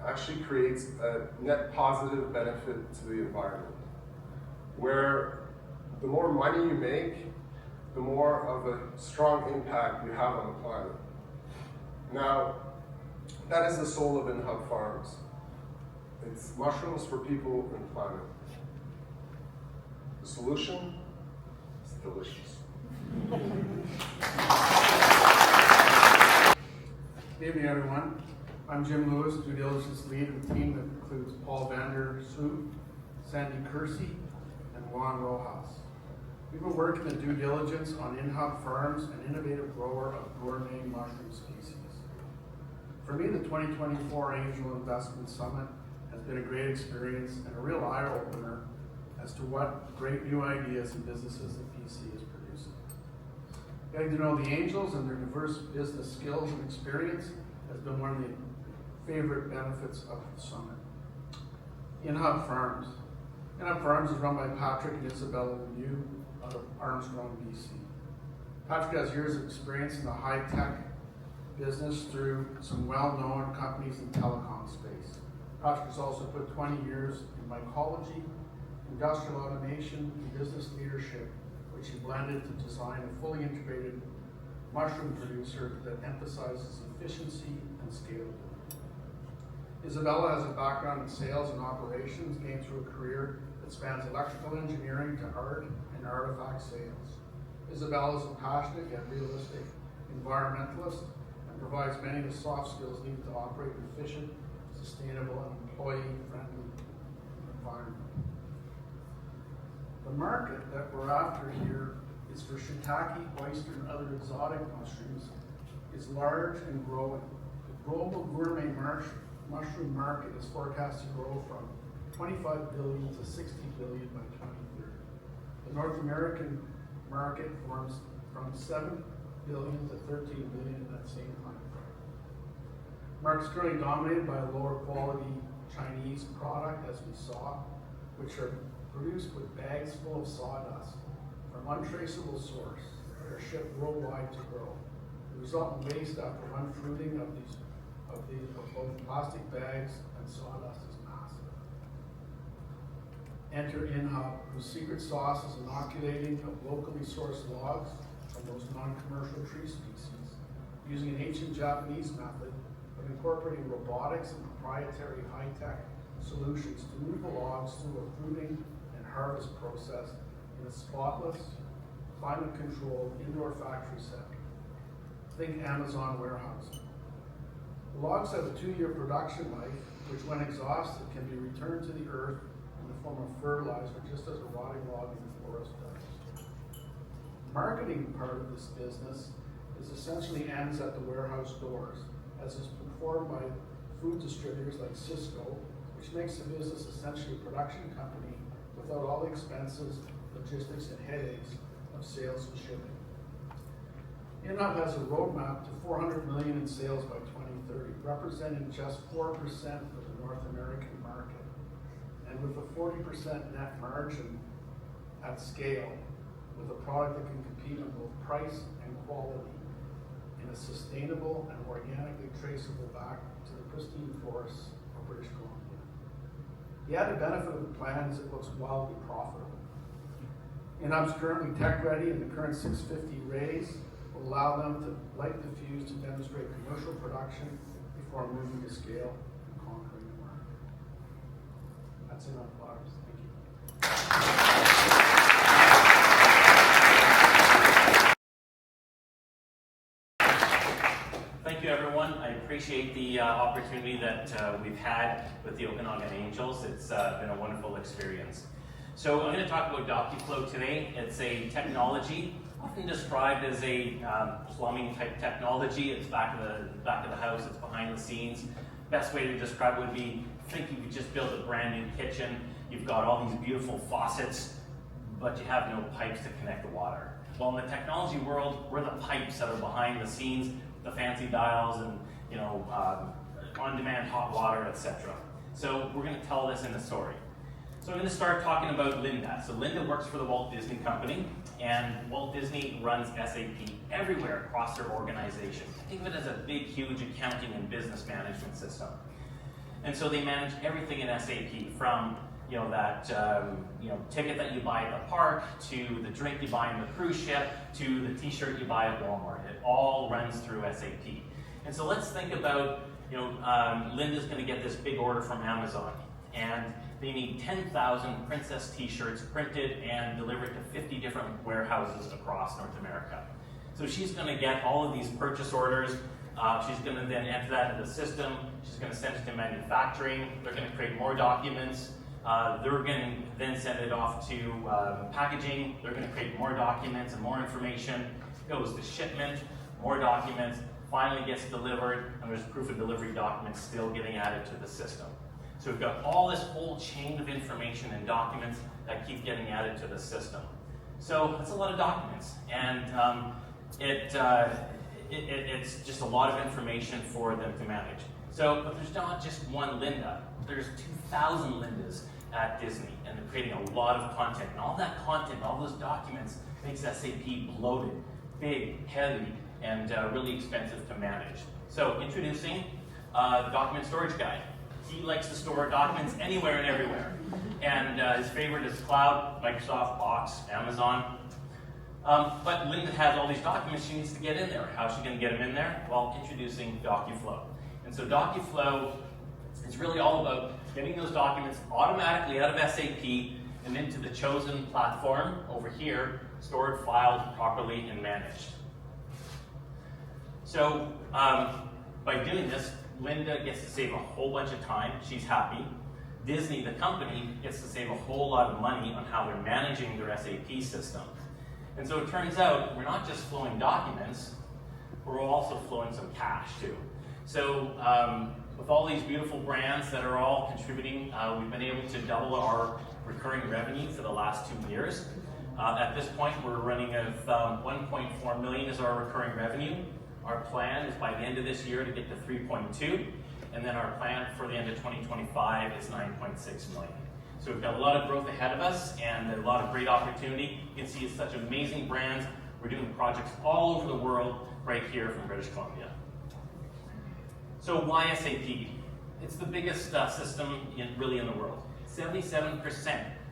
actually creates a net positive benefit to the environment, where the more money you make, the more of a strong impact you have on the planet. Now, that is the soul of InHub Farms. It's mushrooms for people and planet. The solution is delicious. Good evening, everyone. I'm Jim Lewis, due diligence lead of the team that includes Paul Vander Sloot, Sandy Kersey, and Juan Rojas. We've been working in due diligence on InHub Farms, an innovative grower of gourmet mushroom species. For me, the 2024 Angel Investment Summit has been a great experience and a real eye-opener as to what great new ideas and businesses the PC is producing. Getting to know the angels and their diverse business skills and experience has been one of the favorite benefits of the summit. InHub Farms. InHub Farms is run by Patrick and Isabella Lemieux out of Armstrong, BC. Patrick has years of experience in the high-tech business through some well-known companies in the telecom space. Patrick has also put 20 years in mycology, industrial automation, and business leadership, which he blended to design a fully integrated mushroom producer that emphasizes efficiency and scalability. Isabella has a background in sales and operations, gained through a career that spans electrical engineering to art and artifact sales. Isabella is a passionate yet realistic environmentalist and provides many of the soft skills needed to operate an efficient, sustainable, and employee-friendly environment. The market that we're after here is for shiitake, oyster, and other exotic mushrooms is large and growing. The global gourmet mushroom market is forecast to grow from 25 billion to 60 billion by 2030. The North American market forms from 7 billion to 13 billion in that same time frame. The market is currently dominated by a lower quality Chinese product, as we saw, which are produced with bags full of sawdust from untraceable source that are shipped worldwide to grow. The resultant waste after unfruiting of both plastic bags and sawdust is massive. Enter InHub, whose secret sauce is inoculating of locally sourced logs from those non-commercial tree species, using an ancient Japanese method of incorporating robotics and proprietary high-tech solutions to move the logs through a fruiting and harvest process in a spotless, climate-controlled indoor factory setting. Think Amazon warehousing. The logs have a 2-year production life, which when exhausted can be returned to the earth in the form of fertilizer, just as a rotting log in the forest does. The marketing part of this business is essentially ends at the warehouse doors, as is performed by food distributors like Cisco, which makes the business essentially a production company without all the expenses, logistics, and headaches of sales and shipping. InHub has a roadmap to 400 million in sales by 2030, representing just 4% of the North American market, and with a 40% net margin at scale, with a product that can compete on both price and quality in a sustainable and organically traceable back to the pristine forests of British Columbia. The added benefit of the plan is it looks wildly profitable. InHub's currently tech ready, and the current 650 raise will allow them to light the fuse to demonstrate commercial production before moving to scale and conquering the market. That's enough flowers. Thank you. Thank you, everyone. I appreciate the opportunity that we've had with the Okanagan Angels. It's been a wonderful experience. So I'm going to talk about DocuFlow today. It's a technology often described as a plumbing type technology. It's back of the house. It's behind the scenes. Best way to describe it would be, think you could just build a brand new kitchen. You've got all these beautiful faucets, but you have no pipes to connect the water. Well, in the technology world, we're the pipes that are behind the scenes, the fancy dials and on-demand hot water, etc. So we're going to tell this in a story. So I'm going to start talking about Linda. So Linda works for the Walt Disney Company, and Walt Disney runs SAP everywhere across their organization. Think of it as a big, huge accounting and business management system. And so they manage everything in SAP, from that ticket that you buy at the park, to the drink you buy on the cruise ship, to the t-shirt you buy at Walmart. It all runs through SAP. And so let's think about, Linda's going to get this big order from Amazon, and they need 10,000 princess t-shirts printed and delivered to 50 different warehouses across North America. So she's going to get all of these purchase orders. She's going to then enter that into the system. She's going to send it to manufacturing. They're going to create more documents. They're going to then send it off to packaging. They're going to create more documents and more information. It goes to shipment, more documents, finally gets delivered, and there's proof of delivery documents still getting added to the system. So we've got all this whole chain of information and documents that keep getting added to the system. So that's a lot of documents, and it's just a lot of information for them to manage. So, but there's not just one Linda. There's 2,000 Lindas at Disney, and they're creating a lot of content. And all that content, all those documents, makes SAP bloated, big, heavy, and really expensive to manage. So, introducing the document storage guy. He likes to store documents anywhere and everywhere. And his favorite is cloud, Microsoft, Box, Amazon. But Linda has all these documents she needs to get in there. How's she going to get them in there? Well, introducing DocuFlow. And so DocuFlow is really all about getting those documents automatically out of SAP and into the chosen platform over here, stored, filed properly, and managed. So by doing this, Linda gets to save a whole bunch of time. She's happy. Disney, the company, gets to save a whole lot of money on how they're managing their SAP system. And so it turns out we're not just flowing documents, we're also flowing some cash too. So with all these beautiful brands that are all contributing, we've been able to double our recurring revenue for the last 2 years. At this point, we're running at 1.4 million is our recurring revenue. Our plan is by the end of this year to get to 3.2, and then our plan for the end of 2025 is 9.6 million. So we've got a lot of growth ahead of us and a lot of great opportunity. You can see it's such amazing brands. We're doing projects all over the world right here from British Columbia. So why SAP? It's the biggest system really in the world. 77%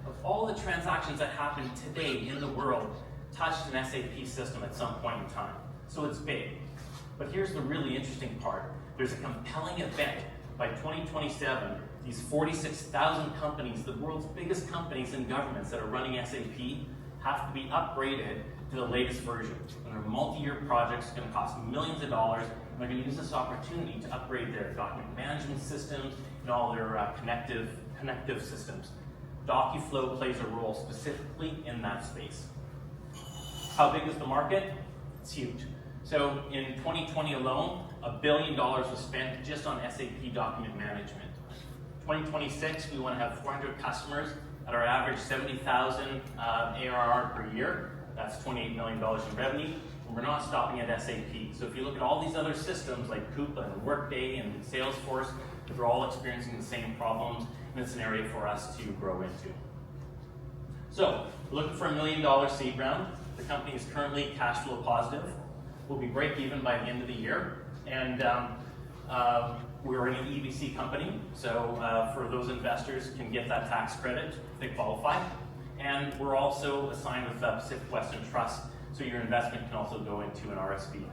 of all the transactions that happen today in the world touched an SAP system at some point in time. So it's big. But here's the really interesting part. There's a compelling event. By 2027, these 46,000 companies, the world's biggest companies and governments that are running SAP, have to be upgraded to the latest version. And they're multi-year projects, going to cost millions of dollars, and they're going to use this opportunity to upgrade their document management systems and all their connective systems. DocuFlow plays a role specifically in that space. How big is the market? It's huge. So in 2020 alone, $1 billion was spent just on SAP document management. 2026, we want to have 400 customers at our average 70,000 ARR per year. That's $28 million in revenue. And we're not stopping at SAP. So if you look at all these other systems like Coupa and Workday and Salesforce, they're all experiencing the same problems, and it's an area for us to grow into. So we're looking for $1 million seed round. The company is currently cash flow positive. We'll be break even by the end of the year. And we're an EBC company, so for those investors can get that tax credit if they qualify. And we're also assigned with Pacific Western Trust, so your investment can also go into an RSP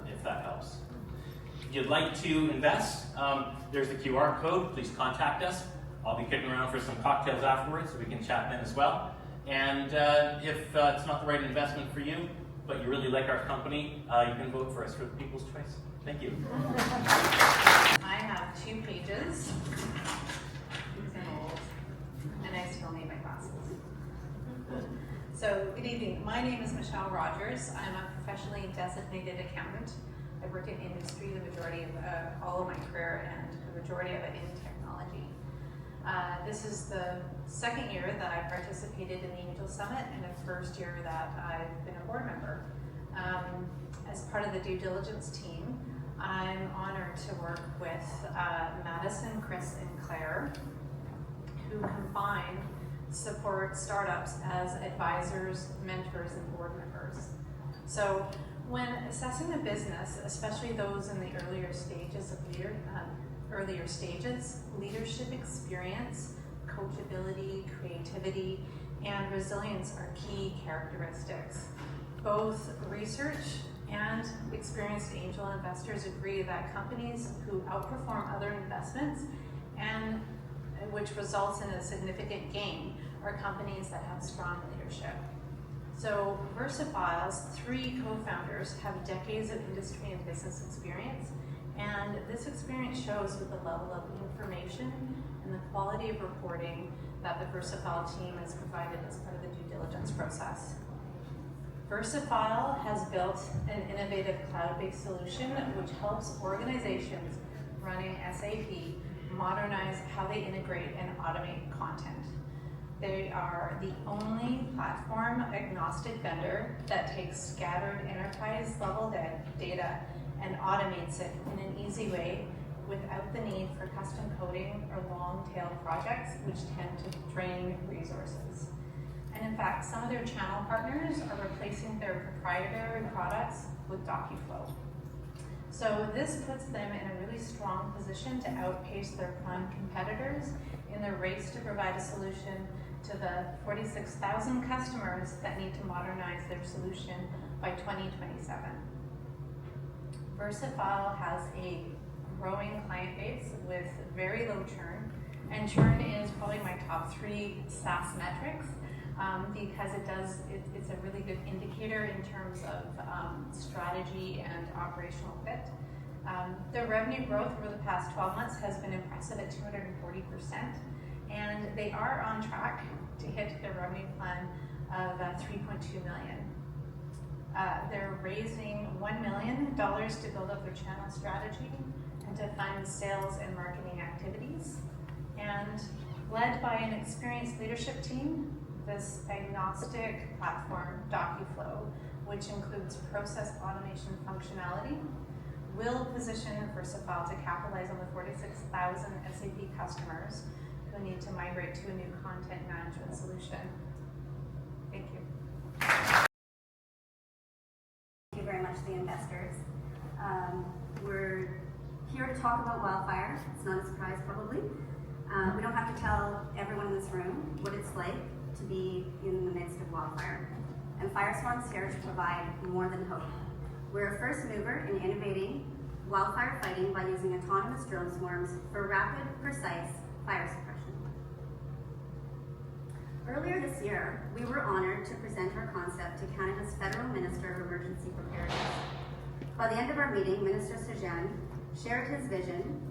if that helps. If you'd like to invest, there's the QR code. Please contact us. I'll be kicking around for some cocktails afterwards, so we can chat then as well. And if it's not the right investment for you, but you really like our company, you can vote for us for the People's Choice. Thank you. I have 2 pages, because I'm old, and I still need my glasses. So, good evening. My name is Michelle Rogers. I'm a professionally designated accountant. I've worked in industry the majority of all of my career, and the majority of it in technology. This is the 2nd year that I participated in the Angel Summit, and the 1st year that I've been a board member. As part of the due diligence team, I'm honored to work with Madison, Chris, and Claire, who combine support startups as advisors, mentors, and board members. So when assessing a business, especially those in the earlier stages, leadership experience, coachability, creativity, and resilience are key characteristics. Both research and experienced angel investors agree that companies who outperform other investments and which results in a significant gain are companies that have strong leadership. So VersaFile's 3 co-founders have decades of industry and business experience, and this experience shows with the level of information and the quality of reporting that the VersaFile team has provided as part of the due diligence process. VersaFile has built an innovative cloud-based solution which helps organizations running SAP modernize how they integrate and automate content. They are the only platform-agnostic vendor that takes scattered enterprise-level data and automates it in an easy way without the need for custom coding or long-tail projects, which tend to drain resources. And in fact, some of their channel partners are replacing their proprietary products with DocuFlow. So this puts them in a really strong position to outpace their prime competitors in their race to provide a solution to the 46,000 customers that need to modernize their solution by 2027. VersaFile has a growing client base with very low churn, and churn is probably my top 3 SaaS metrics because it's a really good indicator in terms of strategy and operational fit. Their revenue growth over the past 12 months has been impressive at 240%, and they are on track to hit their revenue plan of $3.2 million. They're raising $1 million to build up their channel strategy and to fund sales and marketing activities. And led by an experienced leadership team, this agnostic platform, DocuFlow, which includes process automation functionality, will position VersaFile to capitalize on the 46,000 SAP customers who need to migrate to a new content management solution. Thank you. Thank you very much, the investors. We're here to talk about wildfire. It's not a surprise, probably. We don't have to tell everyone in this room what it's like to be in the midst of wildfire. And Fireswarm's here to provide more than hope. We're a first mover in innovating wildfire fighting by using autonomous drone swarms for rapid, precise fire suppression. Earlier this year, we were honored to present our concept to Canada's Federal Minister of Emergency Preparedness. By the end of our meeting, Minister Sajjan shared his vision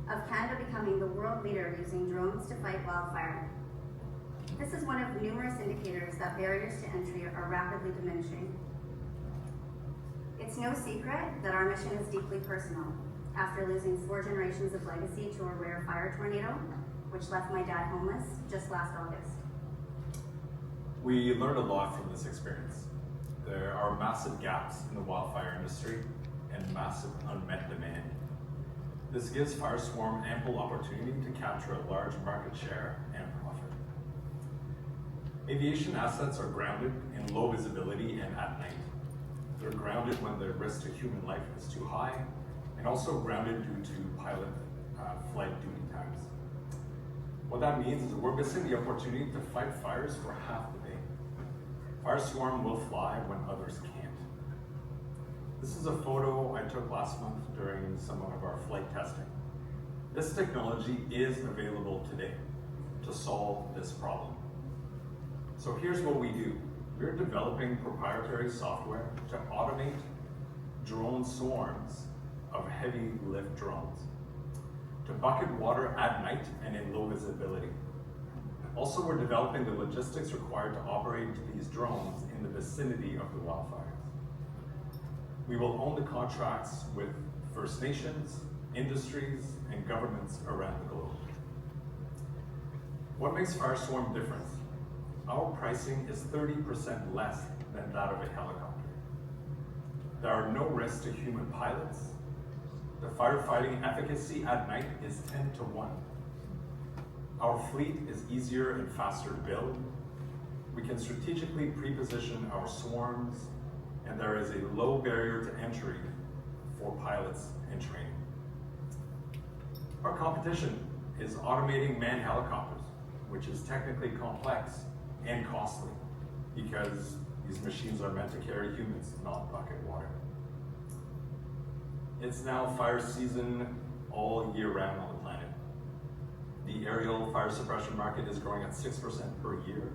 of Canada becoming the world leader using drones to fight wildfire. This is one of numerous indicators that barriers to entry are rapidly diminishing. It's no secret that our mission is deeply personal. After losing 4 generations of legacy to a rare fire tornado, which left my dad homeless just last August. We learned a lot from this experience. There are massive gaps in the wildfire industry and massive unmet demand. This gives Fireswarm ample opportunity to capture a large market share and profit. Aviation assets are grounded in low visibility and at night. They're grounded when the risk to human life is too high, and also grounded due to pilot flight duty times. What that means is we're missing the opportunity to fight fires for half the day. Firestorm will fly when others can't. This is a photo I took last month during some of our flight testing. This technology is available today to solve this problem. So here's what we do. We're developing proprietary software to automate drone swarms of heavy lift drones, to bucket water at night and in low visibility. Also, we're developing the logistics required to operate these drones in the vicinity of the wildfires. We will own the contracts with First Nations, industries, and governments around the globe. What makes Firestorm different? Our pricing is 30% less than that of a helicopter. There are no risks to human pilots. The firefighting efficacy at night is 10-1. Our fleet is easier and faster to build. We can strategically pre-position our swarms, and there is a low barrier to entry for pilots in training. Our competition is automating manned helicopters, which is technically complex and costly because these machines are meant to carry humans, not bucket water. It's now fire season all year round on the planet. The aerial fire suppression market is growing at 6% per year.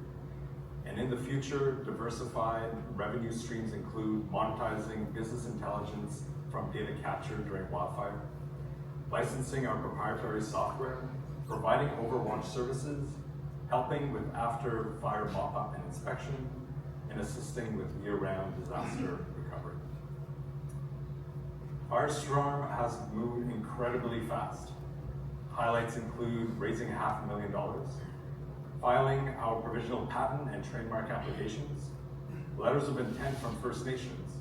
And in the future, diversified revenue streams include monetizing business intelligence from data captured during wildfire, licensing our proprietary software, providing overwatch services, helping with after-fire mop-up and inspection, and assisting with year-round disaster recovery. Firestorm has moved incredibly fast. Highlights include raising $500,000, filing our provisional patent and trademark applications, letters of intent from First Nations,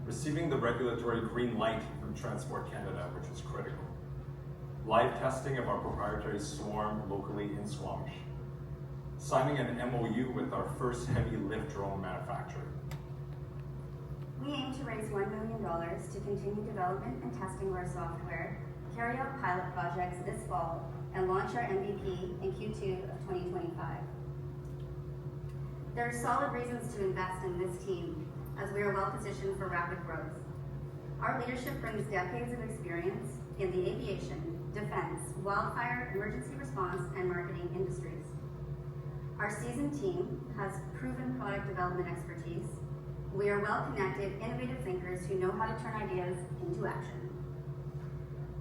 receiving the regulatory green light from Transport Canada, which was critical, live testing of our proprietary swarm locally in Squamish, signing an MOU with our first heavy lift drone manufacturer. We aim to raise $1 million to continue development and testing of our software, carry out pilot projects this fall, and launch our MVP in Q2 of 2025. There are solid reasons to invest in this team, as we are well positioned for rapid growth. Our leadership brings decades of experience in the aviation, defense, wildfire, emergency response, and marketing industries. Our seasoned team has proven product development expertise. We are well-connected, innovative thinkers who know how to turn ideas into action.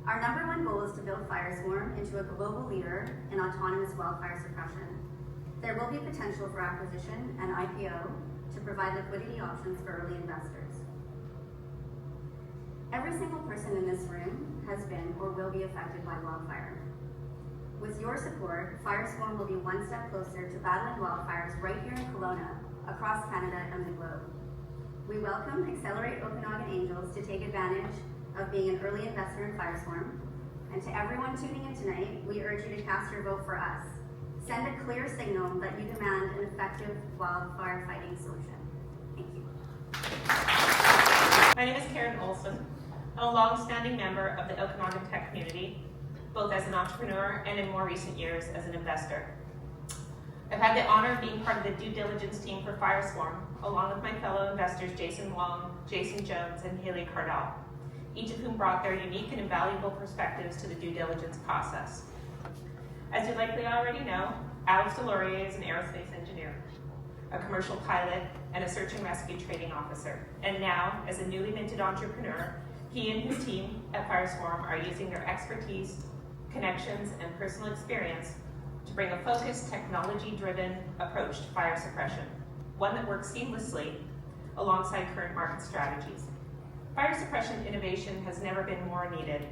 Our #1 goal is to build Firestorm into a global leader in autonomous wildfire suppression. There will be potential for acquisition and IPO to provide liquidity options for early investors. Every single person in this room has been or will be affected by wildfire. With your support, Firestorm will be one step closer to battling wildfires right here in Kelowna, across Canada and the globe. We welcome Accelerate Okanagan Angels to take advantage of being an early investor in Firestorm. And to everyone tuning in tonight, we urge you to cast your vote for us. Send a clear signal that you demand an effective wildfire fighting solution. Thank you. My name is Karen Olson. I'm a long-standing member of the Okanagan tech community, both as an entrepreneur and in more recent years as an investor. I've had the honor of being part of the due diligence team for Firestorm, along with my fellow investors Jason Wong, Jason Jones, and Haley Cardall, each of whom brought their unique and invaluable perspectives to the due diligence process. As you likely already know, Alex Deslauriers is an aerospace engineer, a commercial pilot, and a search and rescue training officer. And now, as a newly minted entrepreneur, he and his team at Firestorm are using their expertise, connections, and personal experience to bring a focused, technology-driven approach to fire suppression, one that works seamlessly alongside current market strategies. Fire suppression innovation has never been more needed.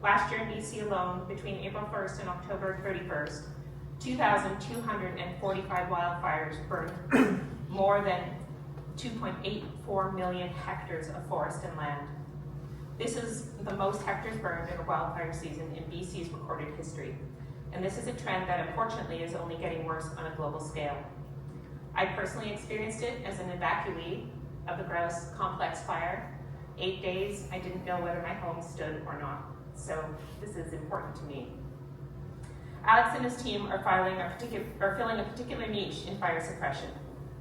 Last year in BC alone, between April 1st and October 31st, 2,245 wildfires burned more than 2.84 million hectares of forest and land. This is the most hectares burned in a wildfire season in BC's recorded history. And this is a trend that unfortunately is only getting worse on a global scale. I personally experienced it as an evacuee of the Grouse Complex fire. 8 days, I didn't know whether my home stood or not. So this is important to me. Alex and his team are filling a particular niche in fire suppression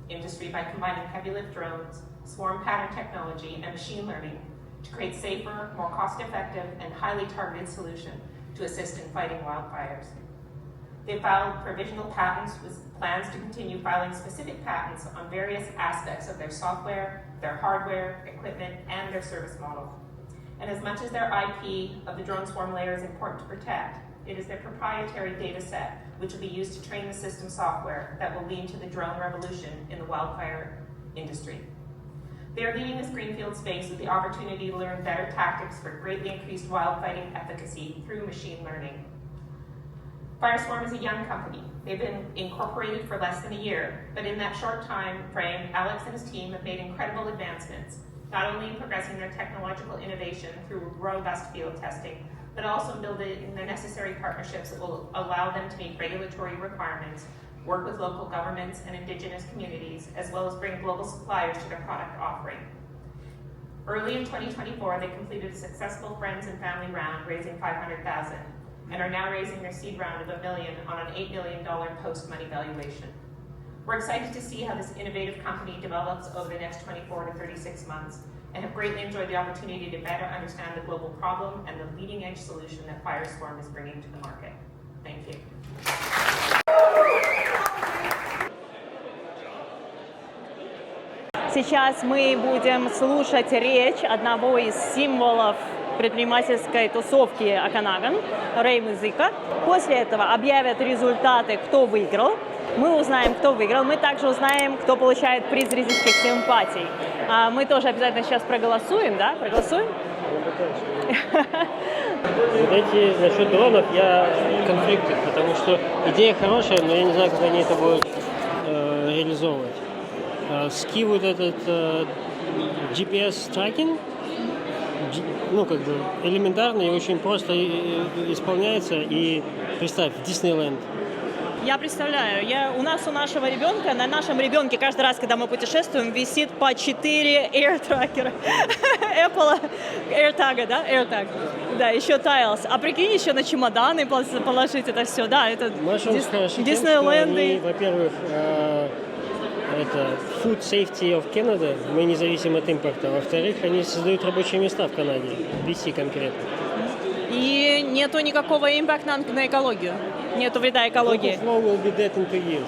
industry by combining heavy lift drones, swarm pattern technology, and machine learning to create safer, more cost-effective, and highly targeted solution to assist in fighting wildfires. They filed provisional patents with plans to continue filing specific patents on various aspects of their software, their hardware, equipment, and their service model. And as much as their IP of the drone swarm layer is important to protect, it is their proprietary data set which will be used to train the system software that will lead to the drone revolution in the wildfire industry. They are leading this greenfield space with the opportunity to learn better tactics for greatly increased wildfighting efficacy through machine learning. Fireswarm is a young company. They've been incorporated for less than a year, but in that short time frame, Alex and his team have made incredible advancements, not only in progressing their technological innovation through robust field testing, but also building the necessary partnerships that will allow them to meet regulatory requirements, work with local governments and Indigenous communities, as well as bring global suppliers to their product offering. Early in 2024, they completed a successful friends and family round, raising $500,000, and are now raising their seed round of $1 million on an $8 million post-money valuation. We're excited to see how this innovative company develops over the next 24 to 36 months, and have greatly enjoyed the opportunity to better understand the global problem and the leading-edge solution that Fireswarm is bringing to the market. Thank you. Сейчас мы будем слушать речь одного из символов предпринимательской тусовки Оканаган, Реймонда Музика. После этого объявят результаты, кто выиграл. Мы узнаем, кто выиграл. Мы также узнаем, кто получает приз зрительских симпатий. Мы тоже обязательно сейчас проголосуем, да? Проголосуем? Знаете, насчет дронов я конфликтен, потому что идея хорошая, но я не знаю, как они это будут реализовывать. Ски вот этот GPS-трекинг, ну, как бы элементарно и очень просто исполняется. И представь, Диснейленд. Я представляю, у нашего ребенка, на нашем ребенке каждый раз, когда мы путешествуем, висит по 4 AirTracker. Apple AirTag, да? AirTag. Да, еще Tiles. А прикинь, еще на чемоданы положить это все. Да, это Диснейленды. Во-первых, это Food Safety of Canada, мы независим от импорта. Во-вторых, они создают рабочие места в Канаде, BC конкретно. И нету никакого импакта на экологию. Нету вреда экологии. DocuFlow will be dead in 2 years.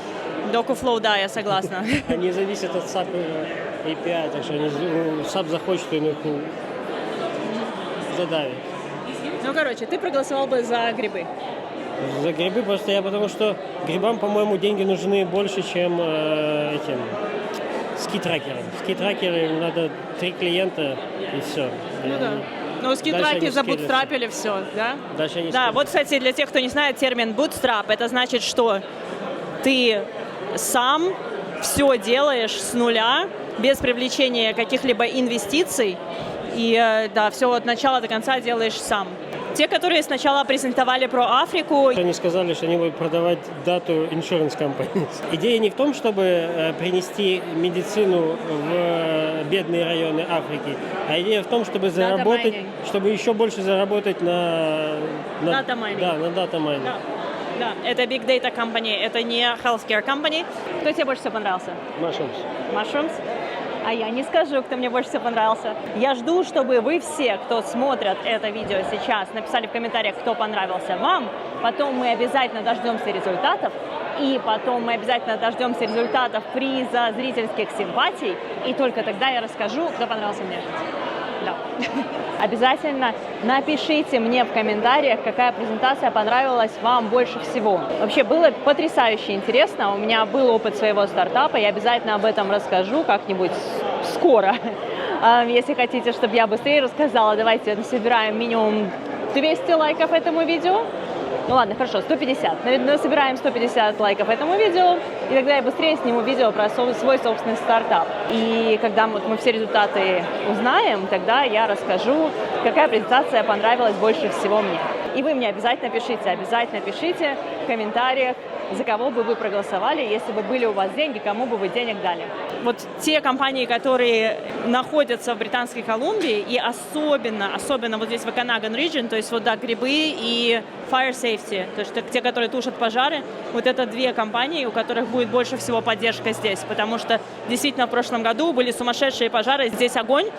DocuFlow, да, я согласна. Они зависят от SAP API, так что SAP захочет, и их задавит. Ну, короче, ты проголосовал бы за грибы. За грибы просто потому что грибам, по-моему, деньги нужны больше, чем этим ски-трекерам. Ски-трекеры надо 3 клиента и все. Ну да. Ну, ски-траки забутстрапили все, да? Дальше они да, вот, кстати, для тех, кто не знает термин bootstrap, это значит, что ты сам все делаешь с нуля, без привлечения каких-либо инвестиций, и да, все от начала до конца делаешь сам. Те, которые сначала презентовали про Африку... Они сказали, что они будут продавать дату insurance companies. Идея не в том, чтобы принести медицину в бедные районы Африки, а идея в том, чтобы заработать, чтобы еще больше заработать на data mining. Да, на data mining. Да. Да, это Big Data Company, это не Healthcare Company. Кто тебе больше всего понравился? Mushrooms. А я не скажу, кто мне больше всего понравился. Я жду, чтобы вы все, кто смотрят это видео сейчас, написали в комментариях, кто понравился вам. Потом мы обязательно дождемся результатов. И потом мы обязательно дождемся результатов приза зрительских симпатий. И только тогда я расскажу, кто понравился мне. Да. Обязательно напишите мне в комментариях, какая презентация понравилась вам больше всего. Вообще было потрясающе интересно. У меня был опыт своего стартапа. Я обязательно об этом расскажу как-нибудь скоро. Если хотите, чтобы я быстрее рассказала, давайте собираем минимум 200 лайков этому видео. Ну ладно, хорошо, 150. Мы собираем 150 лайков этому видео, и тогда я быстрее сниму видео про свой собственный стартап. И когда мы все результаты узнаем, тогда я расскажу, какая презентация понравилась больше всего мне. И вы мне обязательно пишите в комментариях, за кого бы вы проголосовали, если бы были у вас деньги, кому бы вы денег дали. Вот те компании, которые находятся в Британской Колумбии, и особенно вот здесь в Okanagan Region, то есть вот да, грибы и fire safety, то есть те, которые тушат пожары, вот это две компании, у которых будет больше всего поддержка здесь, потому что действительно в прошлом году были сумасшедшие пожары, здесь огонь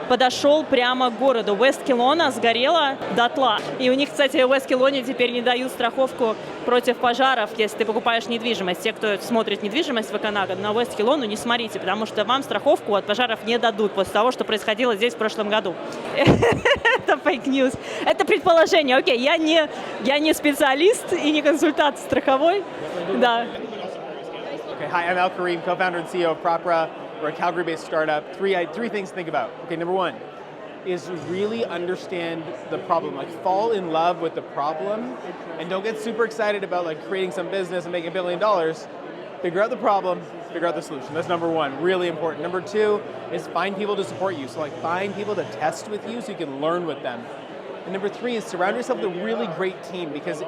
подошел прямо к городу. Уэст Келоуна сгорела дотла. И у них, кстати, в Уэст Келоуне теперь не дают страховку против пожаров, если ты покупаешь недвижимость. Те, кто смотрит недвижимость в Оканаган, на Уэст Келоуну не смотрите, потому что вам страховку от пожаров не дадут после того, что происходило здесь в прошлом году. Это фейк ньюс. Это предположение. Окей, я не специалист и не консультант страховой. Да. Okay, hi, I'm Al-Karim, co-founder and CEO of Propra. We're a Calgary-based startup. Three things to think about. Okay, number one is really understand the problem. Like, fall in love with the problem, and don't get super excited about like creating some business and making $1 billion. Figure out the problem, figure out the solution. That's number one, really important. Number two is find people to support you. So like find people to test with you so you can learn with them. And number three is surround yourself with a really great team, because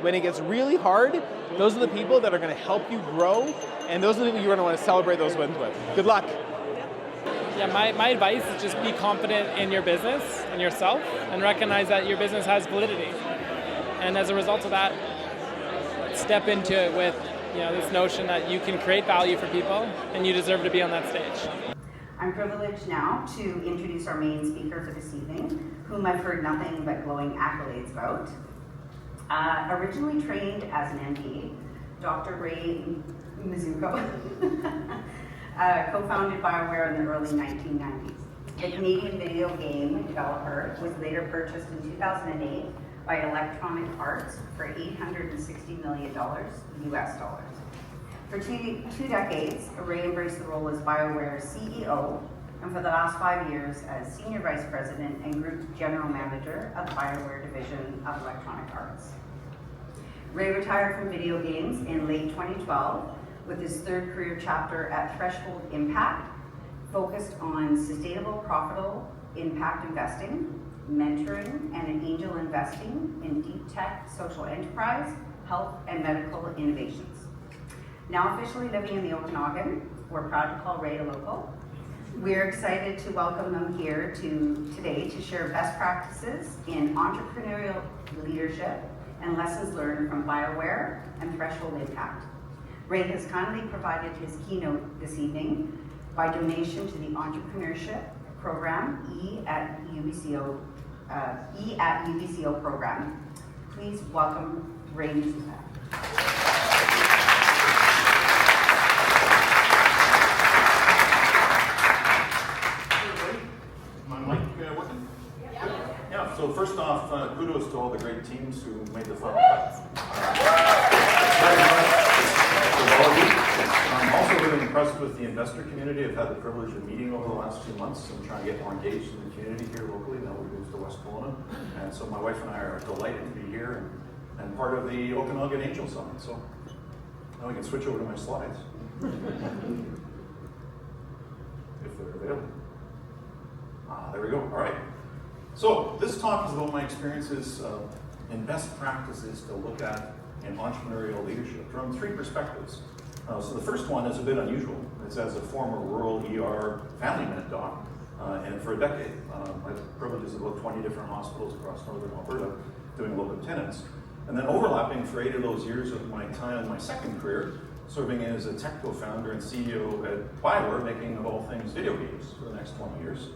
when it gets really hard, those are the people that are going to help you grow, and those are the people you're going to want to celebrate those wins with. Good luck. Yeah, my advice is just be confident in your business and yourself, and recognize that your business has validity. And as a result of that, step into it with this notion that you can create value for people and you deserve to be on that stage. I'm privileged now to introduce our main speaker for this evening, whom I've heard nothing but glowing accolades about. Originally trained as an MD, Dr. Reymonda Muzika co-founded BioWare in the early 1990s. The Canadian video game developer was later purchased in 2008 by Electronic Arts for $860 million US dollars. For two decades, Ray embraced the role as BioWare's CEO, and for the last 5 years as Senior Vice President and Group General Manager of the BioWare Division of Electronic Arts. Ray retired from video games in late 2012 with his third career chapter at Threshold Impact, focused on sustainable, profitable impact investing, mentoring, and angel investing in deep tech, social enterprise, health, and medical innovations. Now officially living in the Okanagan, we're proud to call Ray a local. We're excited to welcome them here today to share best practices in entrepreneurial leadership and lessons learned from BioWare and Threshold Impact. Ray has kindly provided his keynote this evening by donation to the entrepreneurship program E at UBCO program. Please welcome Ray Muzika. Yeah, so first off, kudos to all the great teams who made the final cut. I'm also really impressed with the investor community. I've had the privilege of meeting over the last 2 months and trying to get more engaged in the community here locally. Now we moved to West Kelowna, and so my wife and I are delighted to be here and part of the Okanagan Angel Summit. So now we can switch over to my slides, if they're available. There we go. All right. So this talk is about my experiences and best practices to look at in entrepreneurial leadership from 3 perspectives. So the first one is a bit unusual. It's as a former rural ER family med doc, and for a decade, my privilege is about 20 different hospitals across northern Alberta doing locum tenens. And then overlapping for 8 of those years of my time in my second career, serving as a tech co-founder and CEO at BioWare, making of all things video games for the next 20 years.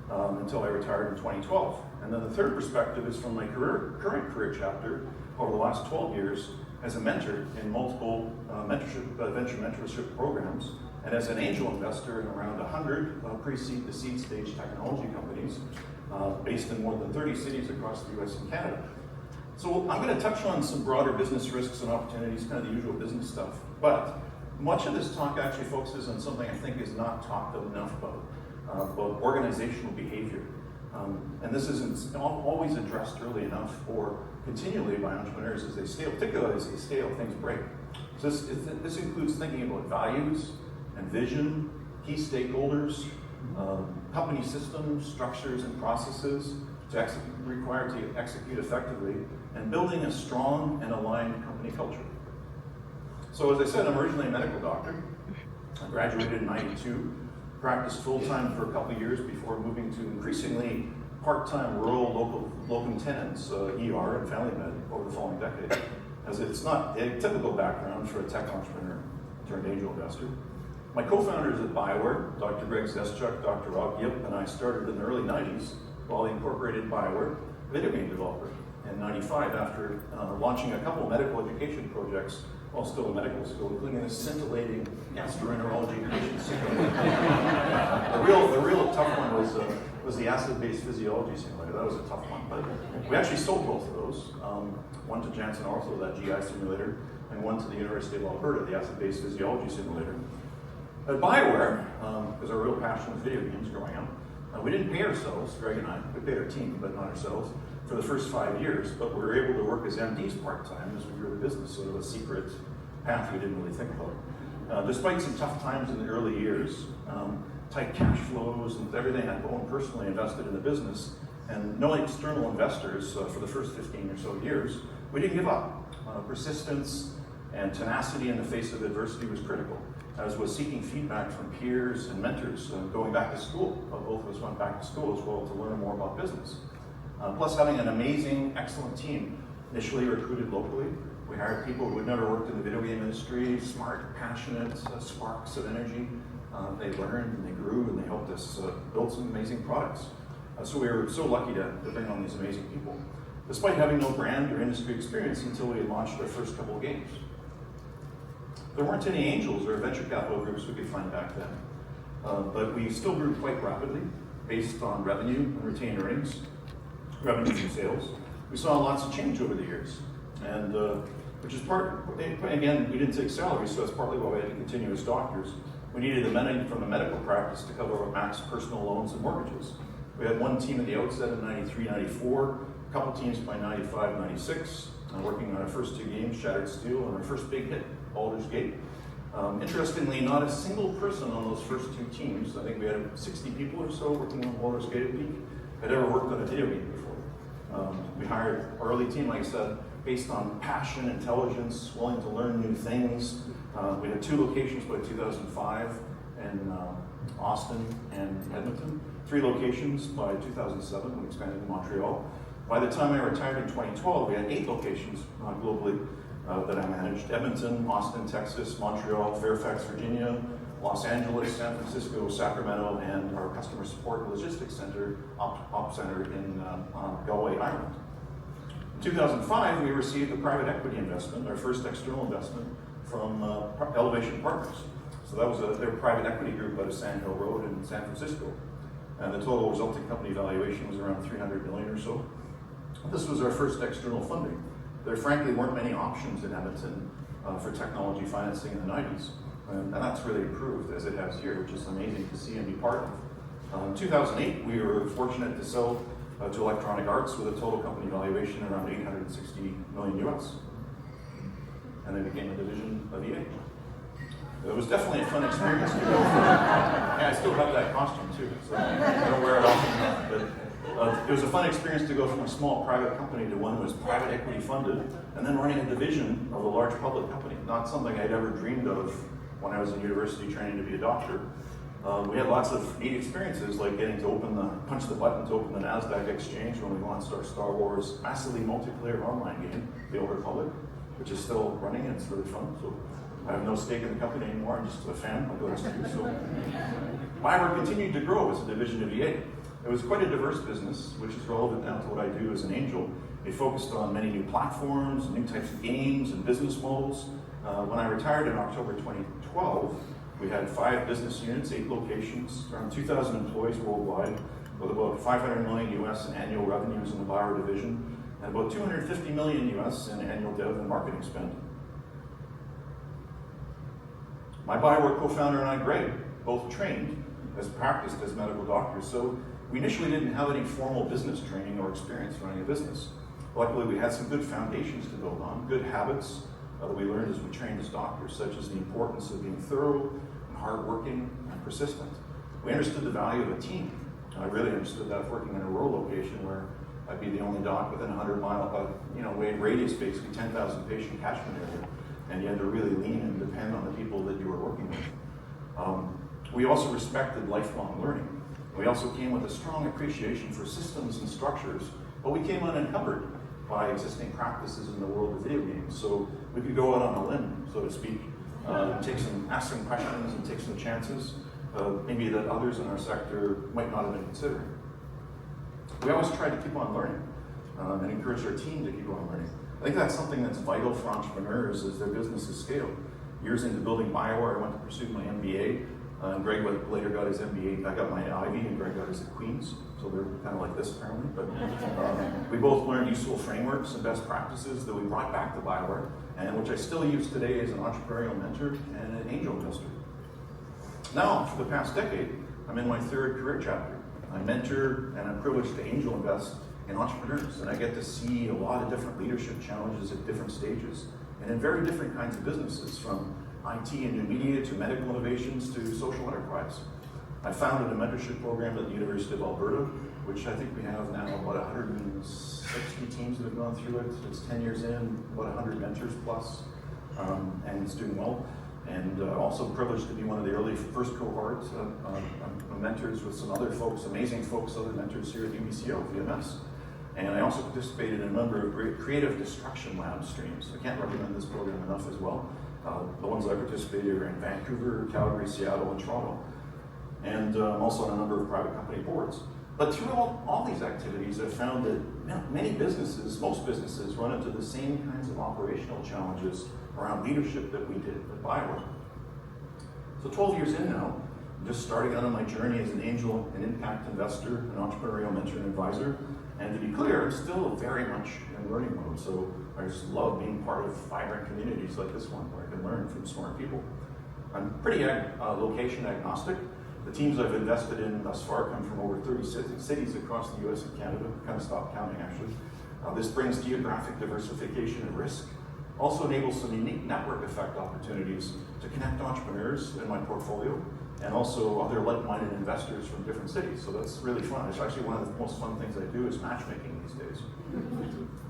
Until I retired in 2012. And then the third perspective is from my current career chapter over the last 12 years as a mentor in multiple venture mentorship programs, and as an angel investor in around 100 pre-seed to seed stage technology companies based in more than 30 cities across the US and Canada. So I'm going to touch on some broader business risks and opportunities, kind of the usual business stuff. But much of this talk actually focuses on something I think is not talked enough about organizational behavior. And this isn't always addressed early enough or continually by entrepreneurs as they scale, particularly as they scale, things break. So this includes thinking about values and vision, key stakeholders, company systems, structures, and processes required to execute effectively and building a strong and aligned company culture. So as I said, I'm originally a medical doctor. I graduated in '92, practiced full-time for a couple of years before moving to increasingly part-time rural locum tenens, ER and family med over the following decade. As it's not a typical background for a tech entrepreneur turned angel investor. My co-founders at BioWare, Dr. Greg Zeschuk, Dr. Rob Yip, and I started in the early 90s while they incorporated BioWare, a video game developer. In '95, after launching a couple medical education projects while still in medical school, including a scintillating gastroenterology patient syndrome. The real tough one was the acid-based physiology simulator. That was a tough one, but we actually sold both of those. One to Janssen Ortho, that GI simulator, and one to the University of Alberta, the acid-based physiology simulator. At BioWare, because our real passion was video games growing up, we didn't pay ourselves, Greg and I, we paid our team, but not ourselves, for the first 5 years, but we were able to work as MDs part-time as we grew the business, sort of a secret path we didn't really think about. Despite some tough times in the early years, tight cash flows and everything I'd owned personally invested in the business, and no external investors for the first 15 or so years, we didn't give up. Persistence and tenacity in the face of adversity was critical, as was seeking feedback from peers and mentors, going back to school. Both of us went back to school as well to learn more about business. Plus having an amazing, excellent team, initially recruited locally. We hired people who had never worked in the video game industry, smart, passionate, sparks of energy. They learned and they grew and they helped us build some amazing products. So we were so lucky to bring on these amazing people, despite having no brand or industry experience until we had launched our first couple of games. There weren't any angels or venture capital groups we could find back then, but we still grew quite rapidly based on revenue and retained earnings, revenue from sales. We saw lots of change over the years, and which is part, again, we didn't take salaries, so that's partly why we had to continue as doctors. We needed the money from the medical practice to cover our max personal loans and mortgages. We had one team at the outset in '93, '94, a couple teams by '95, '96, working on our first 2 games, Shattered Steel, and our first big hit, Baldur's Gate. Interestingly, not a single person on those first 2 teams, I think we had 60 people or so working on Baldur's Gate at peak, had ever worked on a video game before. We hired our early team, like I said, based on passion, intelligence, willing to learn new things. We had 2 locations by 2005 in Austin and Edmonton, 3 locations by 2007, we expanded to Montreal. By the time I retired in 2012, we had 8 locations globally that I managed: Edmonton, Austin, Texas, Montreal, Fairfax, Virginia, Los Angeles, San Francisco, Sacramento, and our customer support and logistics center, Op Center in Galway, Ireland. In 2005, we received a private equity investment, our first external investment, from Elevation Partners. So that was their private equity group out of Sand Hill Road in San Francisco. And the total resulting company valuation was around $300 million or so. This was our first external funding. There frankly weren't many options in Edmonton for technology financing in the 90s. And that's really improved as it has here, which is amazing to see and be part of. In 2008, we were fortunate to sell to Electronic Arts with a total company valuation around $860 million US. And they became a division of EA. It was definitely a fun experience to go from. Yeah, I still have that costume too, so I don't wear it often enough. But it was a fun experience to go from a small private company to one that was private equity funded, and then running a division of a large public company. Not something I'd ever dreamed of when I was in university training to be a doctor. We had lots of neat experiences, like getting to punch the button to open the NASDAQ exchange when we launched our Star Wars massively multiplayer online game, The Old Republic, which is still running and it's really fun. So I have no stake in the company anymore, I'm just a fan like the rest of you. So BioWare continued to grow as a division of EA. It was quite a diverse business, which is relevant now to what I do as an angel. It focused on many new platforms, new types of games and business models. When I retired in October 2012, we had 5 business units, 8 locations, around 2,000 employees worldwide, with about $500 million US in annual revenues in the BioWare division, and about $250 million US in annual dev and marketing spend. My BioWare co-founder and I, Greg, both trained practiced as medical doctors, so we initially didn't have any formal business training or experience running a business. Luckily, we had some good foundations to build on, good habits that we learned as we trained as doctors, such as the importance of being thorough and hardworking and persistent. We understood the value of a team. I really understood that working in a rural location where I'd be the only doc within 100-mile, radius, basically 10,000 patient catchment area, and you had to really lean and depend on the people that you were working with. We also respected lifelong learning. We also came with a strong appreciation for systems and structures, but we came unencumbered by existing practices in the world of video games. So we could go out on a limb, so to speak, ask some questions and take some chances, maybe that others in our sector might not have been considering. We always try to keep on learning and encourage our team to keep on learning. I think that's something that's vital for entrepreneurs as their businesses scale. Years into building BioWare, I went to pursue my MBA. Greg later got his MBA. I got my Ivy, and Greg got his at Queen's. So they're kind of like this apparently. But we both learned useful frameworks and best practices that we brought back to BioWare, and which I still use today as an entrepreneurial mentor and an angel investor. Now, for the past decade, I'm in my third career chapter. I mentor and I'm privileged to angel invest in entrepreneurs, and I get to see a lot of different leadership challenges at different stages and in very different kinds of businesses, from IT and new media to medical innovations to social enterprise. I founded a mentorship program at the University of Alberta, which I think we have now about 160 teams that have gone through it. It's 10 years in, about 100 mentors plus, and it's doing well. And also privileged to be one of the first cohort of mentors with some other folks, amazing folks, other mentors here at UBCO, VMS. And I also participated in a number of great creative destruction lab streams. I can't recommend this program enough as well. The ones I participated are in Vancouver, Calgary, Seattle, and Toronto. And also on a number of private company boards. But through all these activities, I've found that many businesses, most businesses, run into the same kinds of operational challenges around leadership that we did at BioWare. So 12 years in now, I'm just starting out on my journey as an angel, an impact investor, an entrepreneurial mentor and advisor. And to be clear, I'm still very much in learning mode. So I just love being part of vibrant communities like this one, where I can learn from smart people. I'm pretty location agnostic. The teams I've invested in thus far come from over 30 cities across the US and Canada. Kind of stopped counting, actually. This brings geographic diversification and risk. Also enables some unique network effect opportunities to connect entrepreneurs in my portfolio and also other like-minded investors from different cities. So that's really fun. It's actually one of the most fun things I do is matchmaking these days.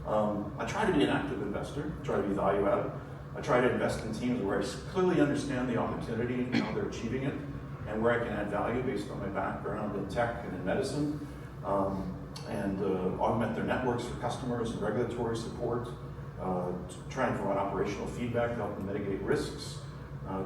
I try to be an active investor, try to be value-added. I try to invest in teams where I clearly understand the opportunity and how they're achieving it, and where I can add value based on my background in tech and in medicine, and augment their networks for customers and regulatory support, try and provide operational feedback to help them mitigate risks,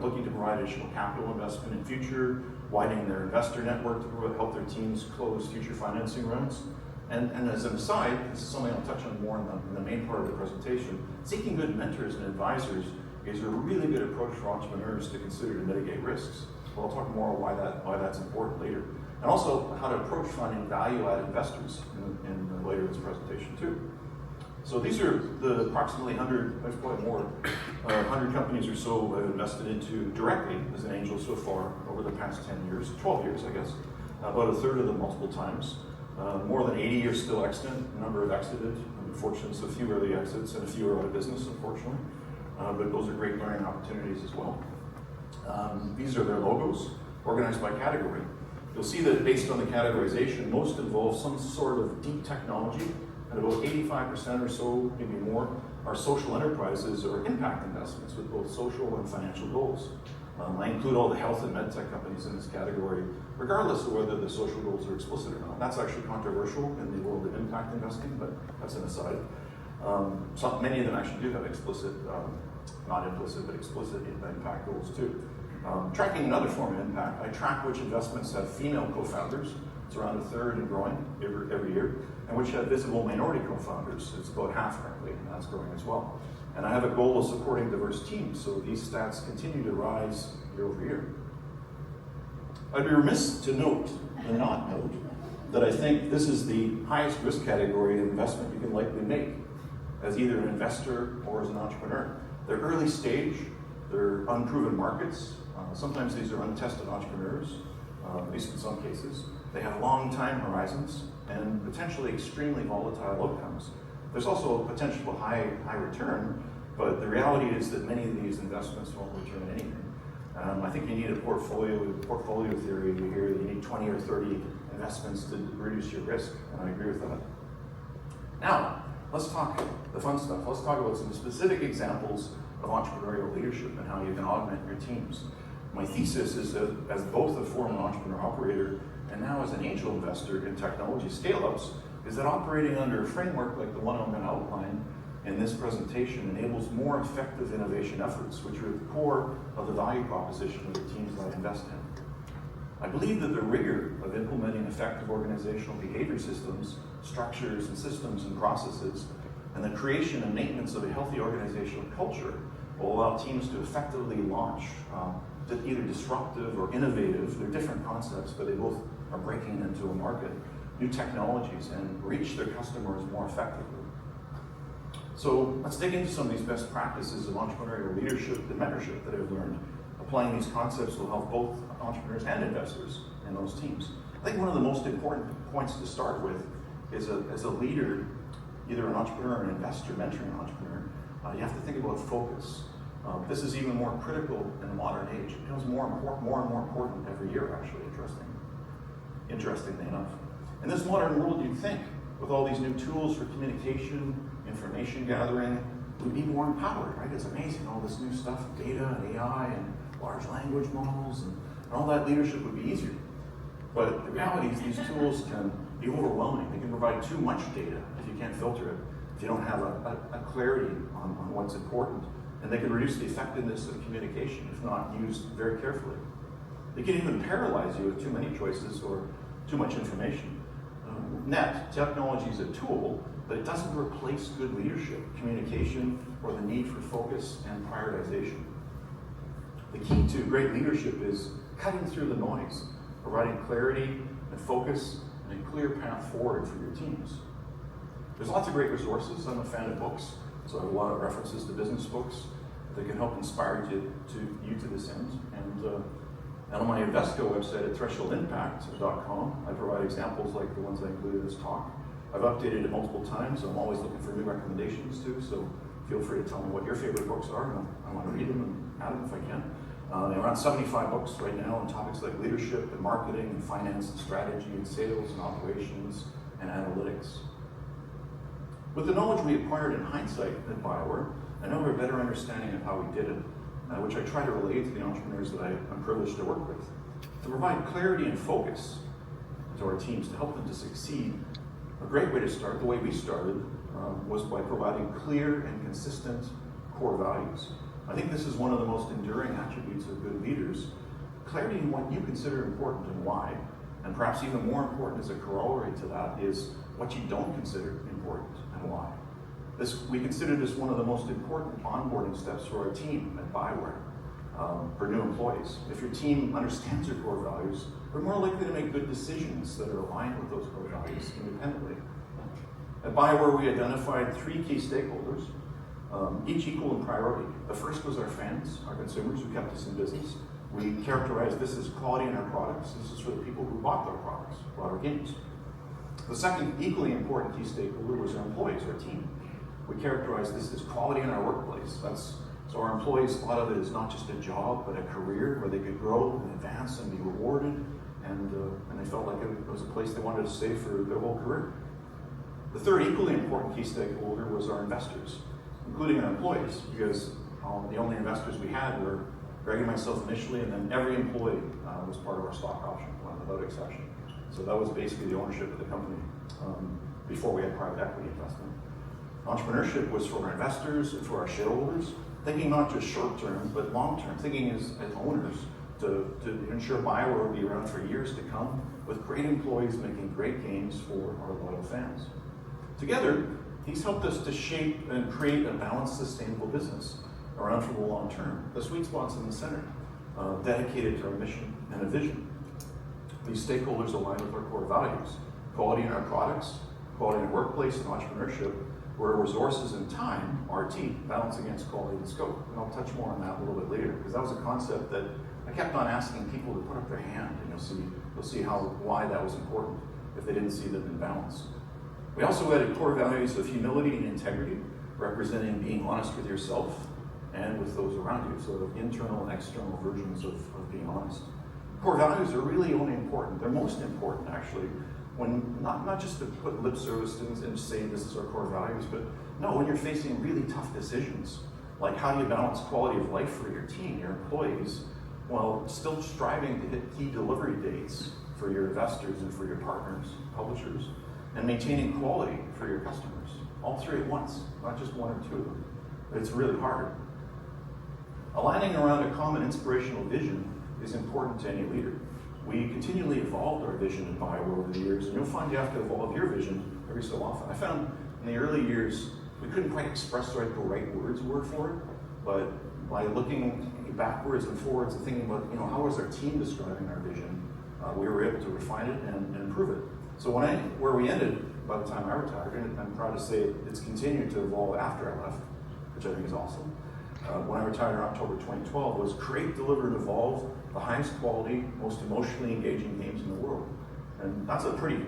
looking to provide additional capital investment in future, widening their investor network to help their teams close future financing rounds. And as an aside, this is something I'll touch on more in the main part of the presentation, seeking good mentors and advisors is a really good approach for entrepreneurs to consider to mitigate risks. Well, I'll talk more why that's important later. And also how to approach finding value-added investors in later in this presentation too. So these are the approximately 100, there's probably more, 100 companies or so I've invested into directly as an angel so far over the past 10 years, 12 years I guess, about a third of them multiple times. More than 80 are still extant, a number have exited, unfortunately, so a few early exits and a few are out of business, unfortunately. But those are great learning opportunities as well. These are their logos, organized by category. You'll see that based on the categorization, most involve some sort of deep technology, and about 85% or so, maybe more, are social enterprises or impact investments with both social and financial goals. I include all the health and medtech companies in this category, regardless of whether the social goals are explicit or not. That's actually controversial in the world of impact investing, but that's an aside. Many of them actually do have explicit, not implicit, but explicit impact goals too. Tracking another form of impact, I track which investments have female co-founders. It's around a third and growing every year, and which have visible minority co-founders. It's about half currently, and that's growing as well. And I have a goal of supporting diverse teams, so these stats continue to rise year over year. I'd be remiss to note, and not note, that I think this is the highest risk category of investment you can likely make as either an investor or as an entrepreneur. They're early stage, they're unproven markets. Sometimes these are untested entrepreneurs, at least in some cases. They have long time horizons and potentially extremely volatile outcomes. There's also a potential for high return, but the reality is that many of these investments won't return anything. I think you need a portfolio theory here. You need 20 or 30 investments to reduce your risk, and I agree with that. Now, let's talk the fun stuff. Let's talk about some specific examples of entrepreneurial leadership and how you can augment your teams. My thesis is that as both a former entrepreneur operator and now as an angel investor in technology scale-ups, is that operating under a framework like the one I'm going to outline in this presentation enables more effective innovation efforts, which are at the core of the value proposition of the teams that I invest in. I believe that the rigor of implementing effective organizational behavior systems, structures and systems and processes, and the creation and maintenance of a healthy organizational culture will allow teams to effectively launch either disruptive or innovative, they're different concepts, but they both are breaking into a market, new technologies, and reach their customers more effectively. So let's dig into some of these best practices of entrepreneurial leadership and mentorship that I've learned. Applying these concepts will help both entrepreneurs and investors in those teams. I think one of the most important points to start with is as a leader, either an entrepreneur or an investor mentoring an entrepreneur, you have to think about focus. This is even more critical in the modern age. It becomes more and more important every year, actually, interestingly enough. In this modern world, you'd think, with all these new tools for communication, information gathering, we'd be more empowered, right? It's amazing, all this new stuff, data and AI and large language models, and all that leadership would be easier. But the reality is these tools can be overwhelming. They can provide too much data if you can't filter it, if you don't have a clarity on what's important. And they can reduce the effectiveness of communication if not used very carefully. They can even paralyze you with too many choices or too much information. Technology is a tool, but it doesn't replace good leadership, communication, or the need for focus and prioritization. The key to great leadership is cutting through the noise, providing clarity and focus and a clear path forward for your teams. There's lots of great resources. I'm a fan of books, so I have a lot of references to business books that can help inspire you to this end. And on my Invesco website at thresholdimpact.com, I provide examples like the ones I included in this talk. I've updated it multiple times, so I'm always looking for new recommendations too, so feel free to tell me what your favorite books are, and I want to read them and add them if I can. There are around 75 books right now on topics like leadership and marketing and finance and strategy and sales and operations and analytics. With the knowledge we acquired in hindsight at BioWare, I now have a better understanding of how we did it, which I try to relate to the entrepreneurs that I'm privileged to work with. To provide clarity and focus to our teams to help them to succeed, a great way to start, the way we started, was by providing clear and consistent core values. I think this is one of the most enduring attributes of good leaders. Clarity in what you consider important and why, and perhaps even more important as a corollary to that is what you don't consider important and why. We consider this one of the most important onboarding steps for our team at BioWare, for new employees. If your team understands your core values, they're more likely to make good decisions that are aligned with those core values independently. At BioWare, we identified 3 key stakeholders, each equal in priority. The first was our fans, our consumers who kept us in business. We characterized this as quality in our products. This is for the people who bought our products, bought our games. The second equally important key stakeholder was our employees, our team. We characterize this as quality in our workplace. So our employees thought of it as not just a job, but a career where they could grow and advance and be rewarded, and they felt like it was a place they wanted to stay for their whole career. The third equally important key stakeholder was our investors, including our employees, because the only investors we had were Greg and myself initially, and then every employee was part of our stock option plan without exception. So that was basically the ownership of the company before we had private equity investment. Entrepreneurship was for our investors and for our shareholders, thinking not just short-term, but long-term, thinking as owners to ensure BioWare will be around for years to come with great employees making great games for our loyal fans. Together, these helped us to shape and create a balanced, sustainable business around for the long term. The sweet spot's in the center, dedicated to our mission and a vision. These stakeholders align with our core values, quality in our products, quality in our workplace and entrepreneurship, where resources and time, RT, balance against quality and scope. And I'll touch more on that a little bit later, because that was a concept that I kept on asking people to put up their hand, and you'll see why that was important if they didn't see them in balance. We also added core values of humility and integrity, representing being honest with yourself and with those around you, so the internal and external versions of being honest. Core values are really only important, they're most important actually, when not just to put lip service to things and say this is our core values, but no, when you're facing really tough decisions, like how do you balance quality of life for your team, your employees, while still striving to hit key delivery dates for your investors and for your partners, publishers, and maintaining quality for your customers. All three at once, not just one or two of them. It's really hard. Aligning around a common inspirational vision is important to any leader. We continually evolved our vision at BioWare over the years, and you'll find you have to evolve your vision every so often. I found in the early years, we couldn't quite express the right words were for it, but by looking backwards and forwards and thinking about, how was our team describing our vision, we were able to refine it and improve it. So where we ended by the time I retired, and I'm proud to say it's continued to evolve after I left, which I think is awesome. When I retired in October 2012, was create, deliver, and evolve the highest quality, most emotionally engaging games in the world. And that's a pretty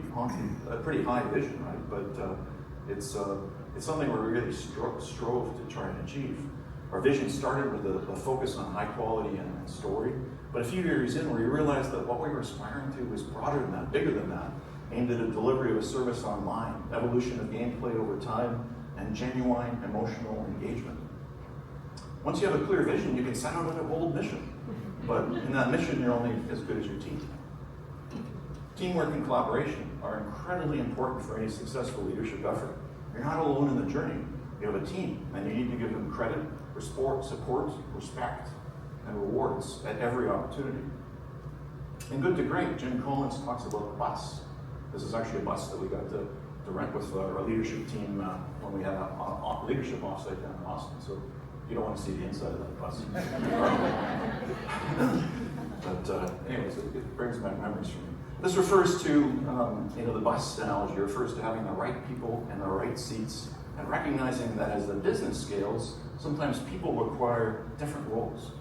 high vision, right? But it's something where we really strove to try and achieve. Our vision started with a focus on high quality and story, but a few years in, we realized that what we were aspiring to was broader than that, bigger than that, aimed at a delivery of a service online, evolution of gameplay over time, and genuine emotional engagement. Once you have a clear vision, you can set out on a bold mission, but in that mission, you're only as good as your team. Teamwork and collaboration are incredibly important for any successful leadership effort. You're not alone in the journey. You have a team, and you need to give them credit, support, respect, and rewards at every opportunity. In Good to Great, Jim Collins talks about the bus. This is actually a bus that we got to rent with our leadership team when we had a leadership offsite down in Austin. So you don't want to see the inside of that bus. But anyways, it brings back memories for me. This refers to, the bus analogy refers to having the right people in the right seats and recognizing that as the business scales, sometimes people require different roles.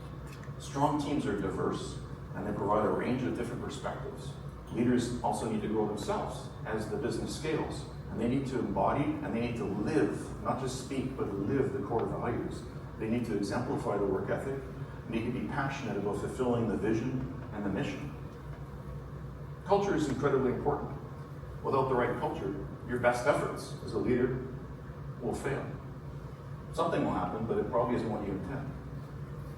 Strong teams are diverse and they provide a range of different perspectives. Leaders also need to grow themselves as the business scales, and they need to embody and they need to live, not just speak, but live the core values. They need to exemplify the work ethic, need to be passionate about fulfilling the vision and the mission. Culture is incredibly important. Without the right culture, your best efforts as a leader will fail. Something will happen, but it probably isn't what you intend.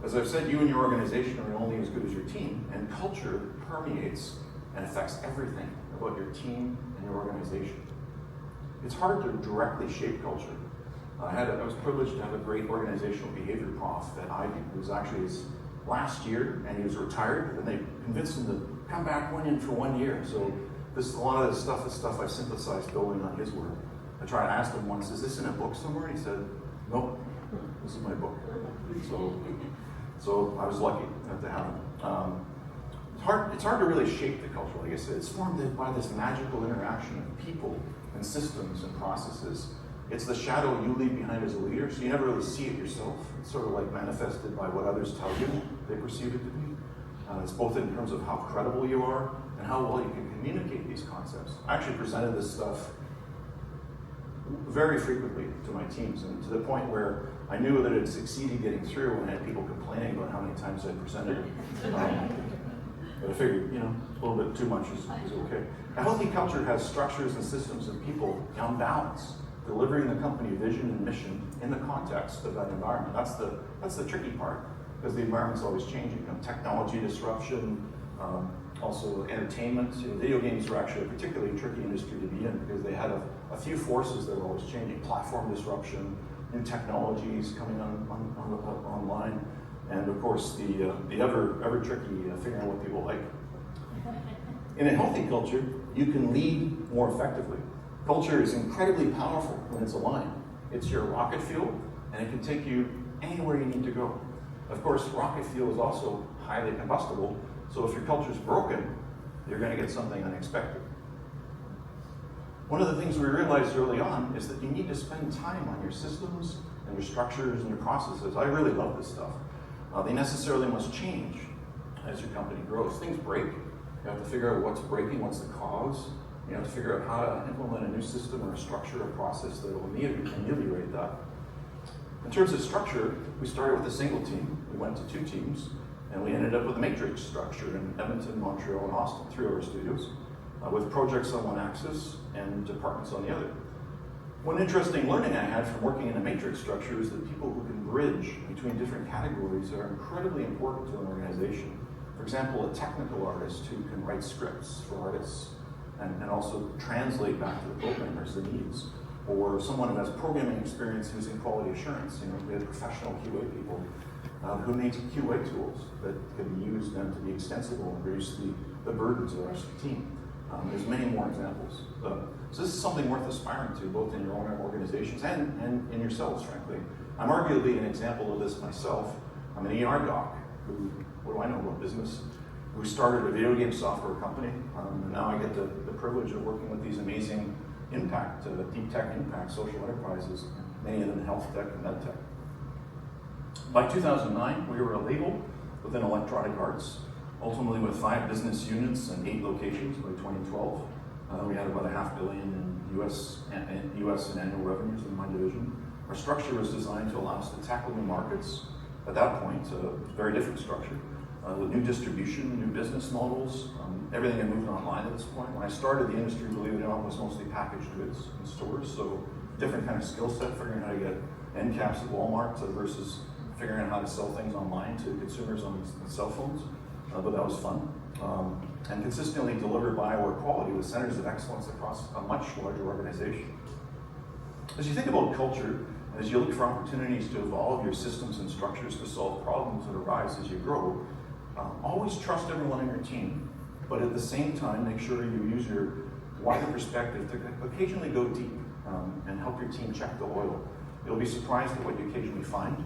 As I've said, you and your organization are only as good as your team, and culture permeates and affects everything about your team and your organization. It's hard to directly shape culture. I was privileged to have a great organizational behavior prof at ivy, who was actually his last year, and he was retired, and they convinced him to come back in for 1 year. So a lot of this stuff is stuff I synthesized building on his work. I asked him once, is this in a book somewhere? And he said, nope, this is my book. So I was lucky to have him. It's hard to really shape the culture, like I said. It's formed by this magical interaction of people and systems and processes. It's the shadow you leave behind as a leader, so you never really see it yourself. It's sort of like manifested by what others tell you they perceive it to be. It's both in terms of how credible you are and how well you can communicate these concepts. I actually presented this stuff very frequently to my teams, and to the point where I knew that it had succeeded getting through when I had people complaining about how many times I presented it. But I figured, a little bit too much is okay. A healthy culture has structures and systems and people on balance, delivering the company vision and mission in the context of that environment. That's the tricky part, because the environment's always changing. Technology disruption, also entertainment. Video games were actually a particularly tricky industry to be in because they had a few forces that were always changing. Platform disruption, new technologies coming online, and of course the ever tricky figuring out what people like. In a healthy culture, you can lead more effectively. Culture is incredibly powerful when it's aligned. It's your rocket fuel, and it can take you anywhere you need to go. Of course, rocket fuel is also highly combustible, so if your culture's broken, you're going to get something unexpected. One of the things we realized early on is that you need to spend time on your systems and your structures and your processes. I really love this stuff. They necessarily must change as your company grows. Things break. You have to figure out what's breaking, what's the cause. You have to figure out how to implement a new system or a structure or process that will ameliorate that. In terms of structure, we started with a single team. We went to 2 teams, and we ended up with a matrix structure in Edmonton, Montreal, and Austin, 3 of our studios. with projects on one axis and departments on the other. One interesting learning I had from working in a matrix structure is that people who can bridge between different categories are incredibly important to an organization. For example, a technical artist who can write scripts for artists and also translate back to the programmers the needs, or someone who has programming experience using quality assurance. We have professional QA people who make QA tools that can be used then to be extensible and reduce the burdens of our team. There's many more examples. So this is something worth aspiring to, both in your own organizations and in yourselves, frankly. I'm arguably an example of this myself. I'm an ER doc who, what do I know about business? Who started a video game software company, and now I get the privilege of working with these amazing impact, deep tech impact social enterprises, many of them health tech and med tech. By 2009, we were a label within electronic arts, ultimately with 5 business units and 8 locations by 2012. We had about $500 million in US in annual revenues in my division. Our structure was designed to allow us to tackle new markets. At that point, a very different structure, with new distribution, new business models. Everything had moved online at this point. When I started, the industry, believe it or not, was mostly packaged goods in stores, so different kind of skill set, figuring out how to get end caps at Walmart versus figuring out how to sell things online to consumers on cell phones. But that was fun. And consistently deliver BioWare quality with centers of excellence across a much larger organization. As you think about culture, as you look for opportunities to evolve your systems and structures to solve problems that arise as you grow, always trust everyone in your team, but at the same time, make sure you use your wider perspective to occasionally go deep and help your team check the oil. You'll be surprised at what you occasionally find.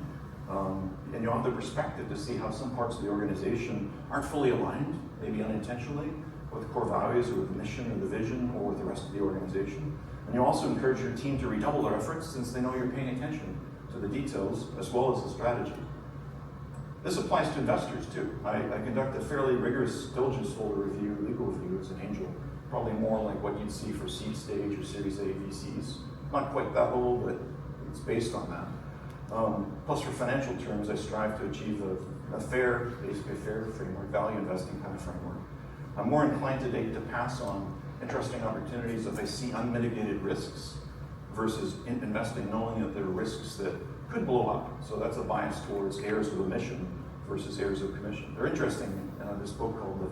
And you'll have the perspective to see how some parts of the organization aren't fully aligned, maybe unintentionally, with the core values or with the mission or the vision or with the rest of the organization. And you'll also encourage your team to redouble their efforts since they know you're paying attention to the details as well as the strategy. This applies to investors too. I conduct a fairly rigorous diligence folder review, legal review as an angel, probably more like what you'd see for seed stage or Series A VCs. Not quite that level, but it's based on that. Plus, for financial terms, I strive to achieve a fair, basically a fair framework, value investing kind of framework. I'm more inclined today to pass on interesting opportunities if I see unmitigated risks versus investing knowing that there are risks that could blow up. So that's a bias towards heirs of omission versus heirs of commission. They're interesting. This book called The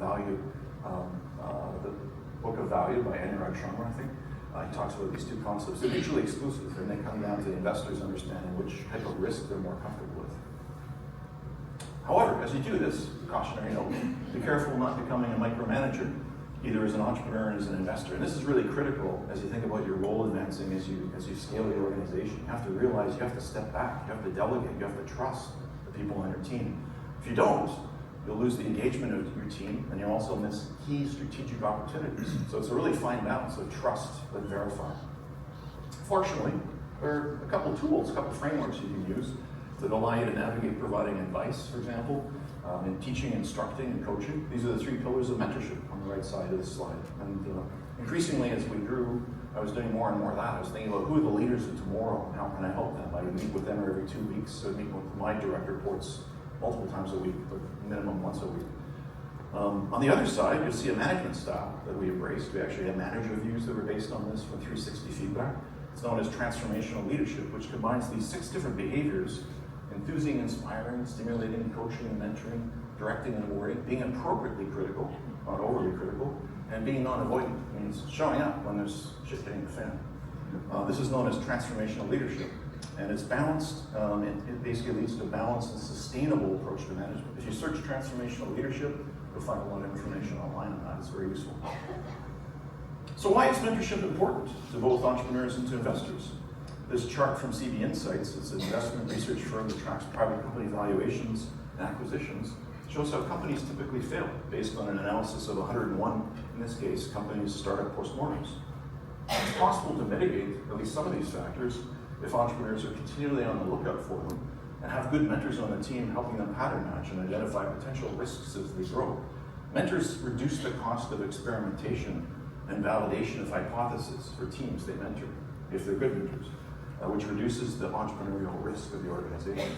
Book of Value by Anurag Sharma, I think. He talks about these two concepts. They're mutually exclusive, and they come down to the investors understanding which type of risk they're more comfortable with. However, as you do this, cautionary note, be careful not becoming a micromanager, either as an entrepreneur or as an investor. And this is really critical as you think about your role advancing as you scale your organization. You have to realize you have to step back, you have to delegate, you have to trust the people on your team. If you don't, you'll lose the engagement of your team, and you'll also miss key strategic opportunities. So it's a really fine balance of trust but verify. Fortunately, there are a couple tools, a couple frameworks you can use that allow you to navigate providing advice, for example, in teaching, instructing, and coaching. These are the 3 pillars of mentorship on the right side of this slide. And increasingly, as we grew, I was doing more and more of that. I was thinking about who are the leaders of tomorrow and how can I help them? I would meet with them every 2 weeks. I would meet with my direct reports multiple times a week, but minimum once a week. On the other side, you'll see a management style that we embraced. We actually have manager reviews that were based on this from 360 feedback. It's known as transformational leadership, which combines these 6 different behaviors: enthusing, inspiring, stimulating, coaching, and mentoring, directing and awarding, being appropriately critical, not overly critical, and being non-avoidant. It means showing up when there's shit hitting the fan. This is known as transformational leadership. And it's balanced, it basically leads to a balanced and sustainable approach to management. If you search transformational leadership, you'll find a lot of information online on that. It's very useful. So why is mentorship important to both entrepreneurs and to investors? This chart from CB Insights, it's an investment research firm that tracks private company valuations and acquisitions, shows how companies typically fail based on an analysis of 101, in this case, companies' startup postmortems. It's possible to mitigate at least some of these factors if entrepreneurs are continually on the lookout for them and have good mentors on the team helping them pattern match and identify potential risks as they grow. Mentors reduce the cost of experimentation and validation of hypotheses for teams they mentor, if they're good mentors, which reduces the entrepreneurial risk of the organization.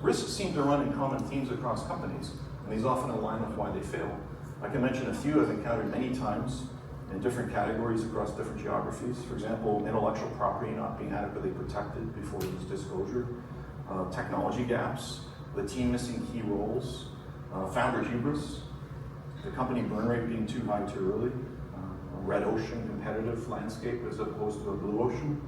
Risks seem to run in common themes across companies, and these often align with why they fail. I can mention a few I've encountered many times in different categories across different geographies. For example, intellectual property not being adequately protected before its disclosure, technology gaps, the team missing key roles, founder hubris, the company burn rate being too high too early, a red ocean competitive landscape as opposed to a blue ocean,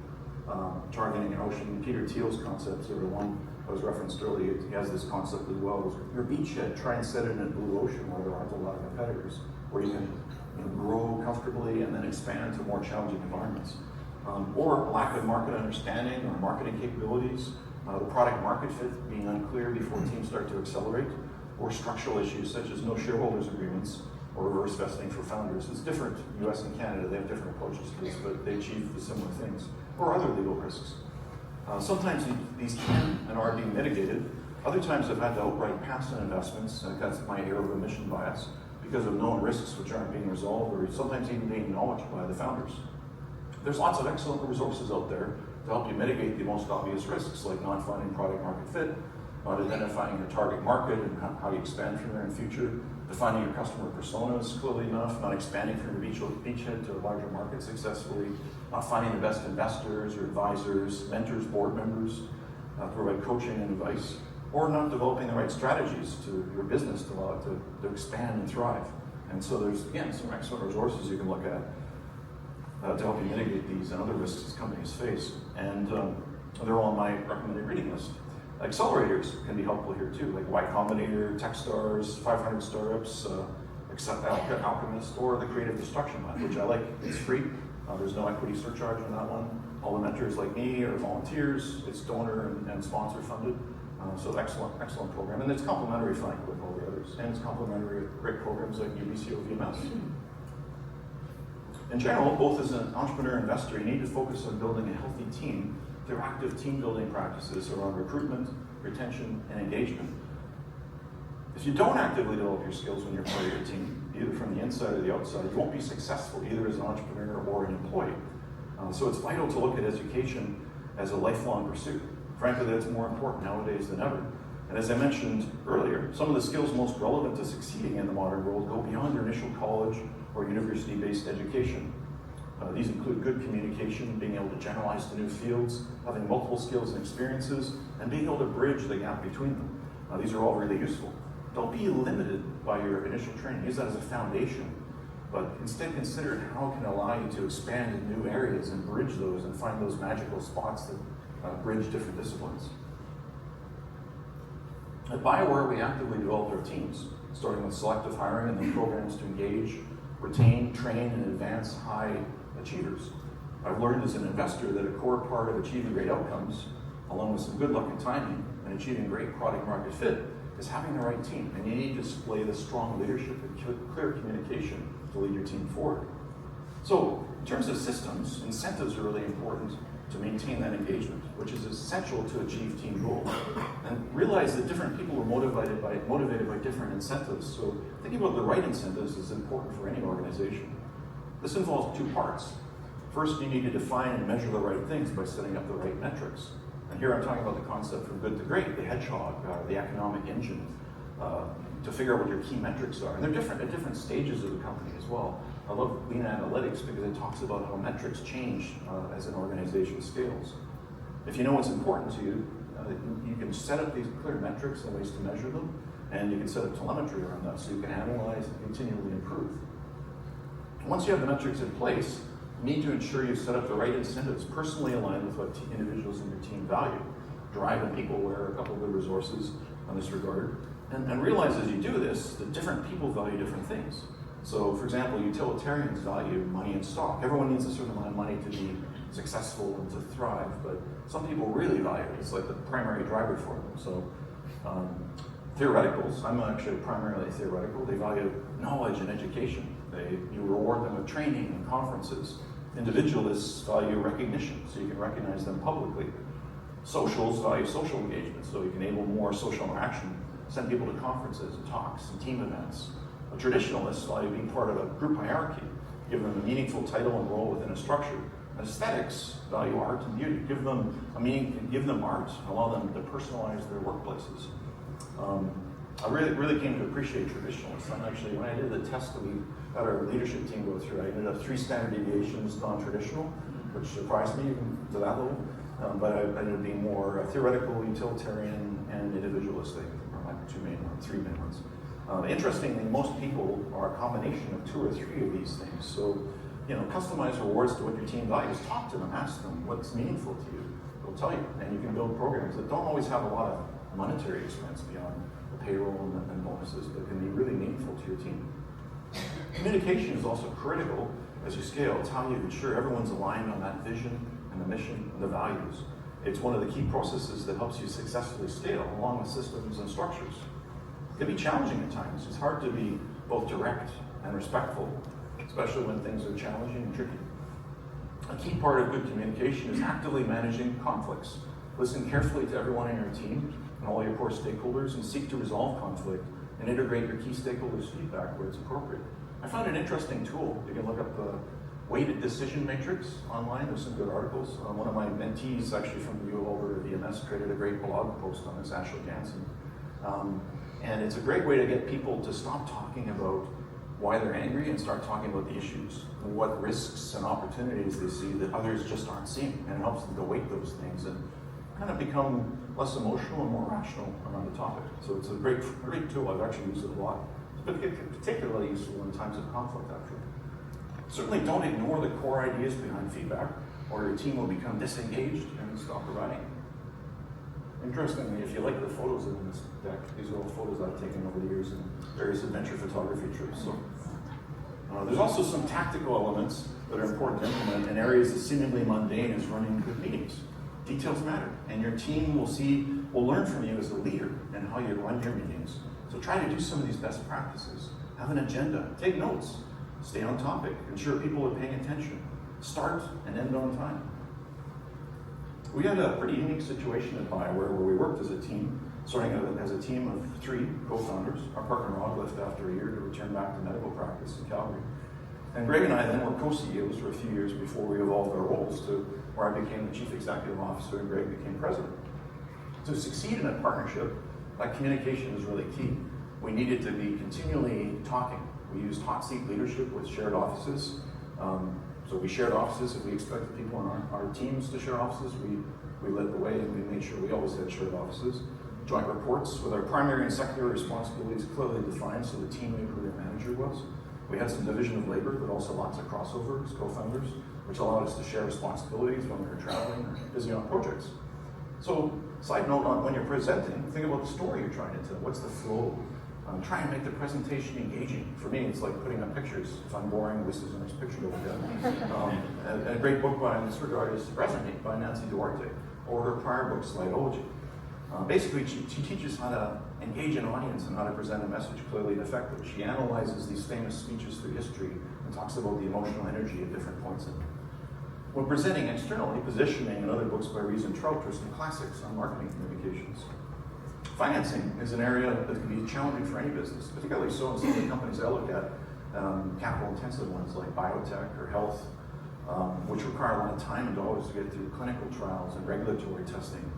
targeting an ocean. Peter Thiel's concepts are the one I was referenced earlier. He has this concept as well. Your beachhead, try and set it in a blue ocean where there aren't a lot of competitors, where you can grow comfortably and then expand to more challenging environments. Or lack of market understanding or marketing capabilities, the product market fit being unclear before teams start to accelerate, or structural issues such as no shareholders agreements or reverse vesting for founders. It's different, US and Canada, they have different approaches to this, but they achieve the similar things, or other legal risks. Sometimes these can and are being mitigated. Other times I've had to outright pass on investments, and that's my error of omission bias, because of known risks which aren't being resolved, or sometimes even being acknowledged by the founders. There's lots of excellent resources out there to help you mitigate the most obvious risks, like not finding product market fit, not identifying your target market and how you expand from there in future, defining your customer personas clearly enough, not expanding from your beachhead to a larger market successfully, not finding the best investors or advisors, mentors, board members to provide coaching and advice, or not developing the right strategies to your business to allow it to expand and thrive. And so there's, again, some excellent resources you can look at to help you mitigate these and other risks companies face. And they're all on my recommended reading list. Accelerators can be helpful here too, like Y Combinator, Techstars, 500 Startups, Alchemist, or the Creative Destruction Lab, which I like. It's free. There's no equity surcharge on that one. All the mentors like me are volunteers. It's donor and sponsor funded. So excellent program. And it's complementary, frankly, with all the others. And it's complementary with great programs like UBCO VMS. In general, both as an entrepreneur and investor, you need to focus on building a healthy team through active team building practices around recruitment, retention, and engagement. If you don't actively develop your skills when you're part of your team, either from the inside or the outside, you won't be successful either as an entrepreneur or an employee. So it's vital to look at education as a lifelong pursuit. Frankly, that's more important nowadays than ever. And as I mentioned earlier, some of the skills most relevant to succeeding in the modern world go beyond your initial college or university-based education. These include good communication, being able to generalize to new fields, having multiple skills and experiences, and being able to bridge the gap between them. These are all really useful. Don't be limited by your initial training. Use that as a foundation, but instead consider how it can allow you to expand in new areas and bridge those and find those magical spots that bridge different disciplines. At BioWare, we actively developed our teams, starting with selective hiring and then programs to engage, retain, train, and advance high achievers. I've learned as an investor that a core part of achieving great outcomes, along with some good luck and timing, and achieving great product market fit, is having the right team. And you need to display the strong leadership and clear communication to lead your team forward. So, in terms of systems, incentives are really important to maintain that engagement, which is essential to achieve team goals. And realize that different people are motivated by different incentives. So thinking about the right incentives is important for any organization. This involves two parts. First, you need to define and measure the right things by setting up the right metrics. And here I'm talking about the concept from good to great, the hedgehog, the economic engine, to figure out what your key metrics are. And they're different at different stages of the company as well. I love lean analytics because it talks about how metrics change as an organization scales. If you know what's important to you, you can set up these clear metrics and ways to measure them, and you can set up telemetry around that so you can analyze and continually improve. Once you have the metrics in place, you need to ensure you set up the right incentives personally aligned with what individuals in your team value. Drive and people aware are a couple of good resources on this regard. And realize as you do this, that different people value different things. So, for example, utilitarians value money and stock. Everyone needs a certain amount of money to be successful and to thrive, but some people really value it. It's like the primary driver for them. So, theoreticals, I'm actually primarily theoretical. They value knowledge and education. You reward them with training and conferences. Individualists value recognition, so you can recognize them publicly. Socials value social engagement, so you can enable more social interaction, send people to conferences and talks and team events. Traditionalists value being part of a group hierarchy, give them a meaningful title and role within a structure. Aesthetics value art and beauty, give them a meaning, give them art, allow them to personalize their workplaces. I really came to appreciate traditionalists. And actually, when I did the test that we had our leadership team go through, I ended up 3 standard deviations non-traditional, which surprised me even to that level. But I ended up being more theoretical, utilitarian, and individualistic. Are my 3 main ones. Interestingly, most people are a combination of 2 or 3 of these things. So, customize rewards to what your team values. Talk to them, ask them what's meaningful to you. They'll tell you, and you can build programs that don't always have a lot of monetary expense beyond the payroll and bonuses, but can be really meaningful to your team. Communication is also critical as you scale. It's how you ensure everyone's aligned on that vision and the mission and the values. It's one of the key processes that helps you successfully scale along with systems and structures. It can be challenging at times. It's hard to be both direct and respectful, especially when things are challenging and tricky. A key part of good communication is actively managing conflicts. Listen carefully to everyone in your team and all your core stakeholders and seek to resolve conflict and integrate your key stakeholders' feedback where it's appropriate. I found an interesting tool. You can look up the weighted decision matrix online. There's some good articles. One of my mentees, actually from the U of Alberta VMS, created a great blog post on this, Ashley Ganson. And it's a great way to get people to stop talking about why they're angry and start talking about the issues, and what risks and opportunities they see that others just aren't seeing, and it helps them to weight those things and kind of become less emotional and more rational around the topic. So it's a great tool. I've actually used it a lot. It's particularly useful in times of conflict, actually. Certainly don't ignore the core ideas behind feedback, or your team will become disengaged and stop providing. Interestingly, if you like the photos in this deck, these are all photos I've taken over the years in various adventure photography trips. So, there's also some tactical elements that are important to implement in areas as seemingly mundane as running good meetings. Details matter, and your team will learn from you as a leader and how you run your meetings. So try to do some of these best practices. Have an agenda, take notes, stay on topic, ensure people are paying attention, start and end on time. We had a pretty unique situation at BioWare where we worked as a team, starting out as a team of 3 co-founders. Our partner Rod left after a year to return back to medical practice in Calgary. And Greg and I then were co-CEOs for a few years before we evolved our roles to where I became the chief executive officer and Greg became president. To succeed in a partnership, that communication is really key. We needed to be continually talking. We used hot seat leadership with shared offices. So we shared offices. If we expected people in our teams to share offices, we led the way and we made sure we always had shared offices. Joint reports with our primary and secondary responsibilities clearly defined so the team knew who their manager was. We had some division of labor, but also lots of crossover as co-founders, which allowed us to share responsibilities when we were traveling or busy on projects. So, side note on when you're presenting, think about the story you're trying to tell. What's the flow? Try and make the presentation engaging. For me, it's like putting up pictures. If I'm boring, this is a nice picture to look at. A great book in this regard is Resonate by Nancy Duarte, or her prior book, Slideology. Basically, she teaches how to engage an audience and how to present a message clearly and effectively. She analyzes these famous speeches through history and talks about the emotional energy at different points in it. When presenting externally, Positioning and other books by Reece and Trout are some classics on marketing communications. Financing is an area that can be challenging for any business, particularly so in some of the companies I look at, capital-intensive ones like biotech or health, which require a lot of time and dollars to get through clinical trials and regulatory testing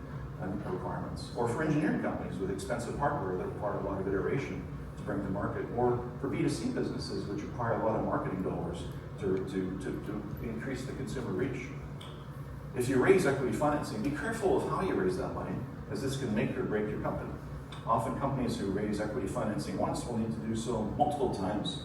and requirements. Or for engineering companies with expensive hardware that require a lot of iteration to bring to market. Or for B2C businesses, which require a lot of marketing dollars to increase the consumer reach. If you raise equity financing, be careful of how you raise that money, as this can make or break your company. Often companies who raise equity financing once will need to do so multiple times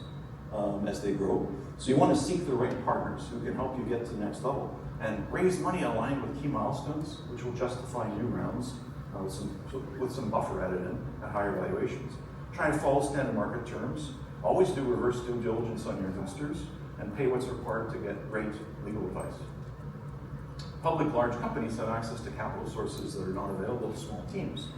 as they grow. So you want to seek the right partners who can help you get to the next level and raise money aligned with key milestones, which will justify new rounds with some buffer added in at higher valuations. Try and follow standard market terms. Always do reverse due diligence on your investors and pay what's required to get great legal advice. Public large companies have access to capital sources that are not available to small teams.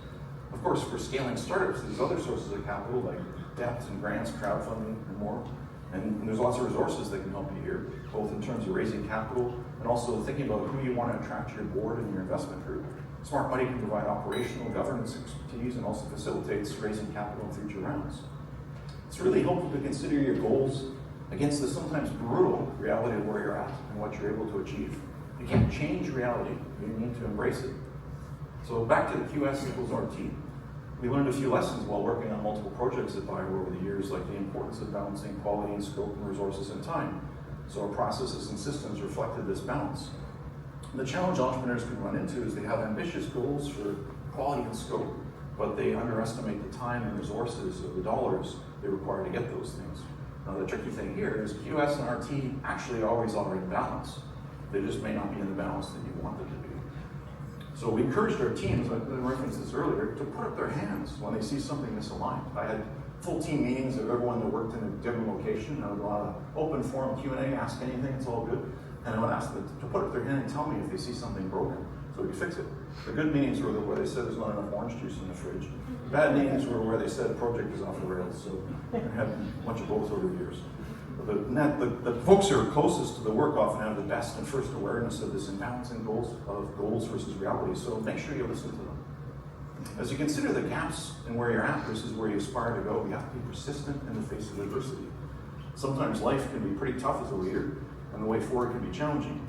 Of course, for scaling startups, there's other sources of capital like debt and grants, crowdfunding, and more. And there's lots of resources that can help you here, both in terms of raising capital and also thinking about who you want to attract to your board and your investment group. Smart money can provide operational governance expertise and also facilitates raising capital in future rounds. It's really helpful to consider your goals against the sometimes brutal reality of where you're at and what you're able to achieve. You can't change reality, you need to embrace it. So back to the QS equals RT. We learned a few lessons while working on multiple projects at BioWare over the years, like the importance of balancing quality and scope and resources and time. So our processes and systems reflected this balance. The challenge entrepreneurs can run into is they have ambitious goals for quality and scope, but they underestimate the time and resources or the dollars they require to get those things. Now the tricky thing here is QS and RT actually always are in balance. They just may not be in the balance that you want them to be. So we encouraged our teams, I referenced this earlier, to put up their hands when they see something misaligned. I had full team meetings of everyone that worked in a different location. I would allow open forum Q&A, ask anything, it's all good. And I would ask them to put up their hand and tell me if they see something broken, so we could fix it. The good meetings were where they said there's not enough orange juice in the fridge. Bad meetings were where they said the project is off the rails, so I had a bunch of both over the years. The folks who are closest to the work often have the best and first awareness of this imbalancing goals versus reality, so make sure you listen to them. As you consider the gaps in where you're at versus where you aspire to go, you have to be persistent in the face of adversity. Sometimes life can be pretty tough as a leader, and the way forward can be challenging.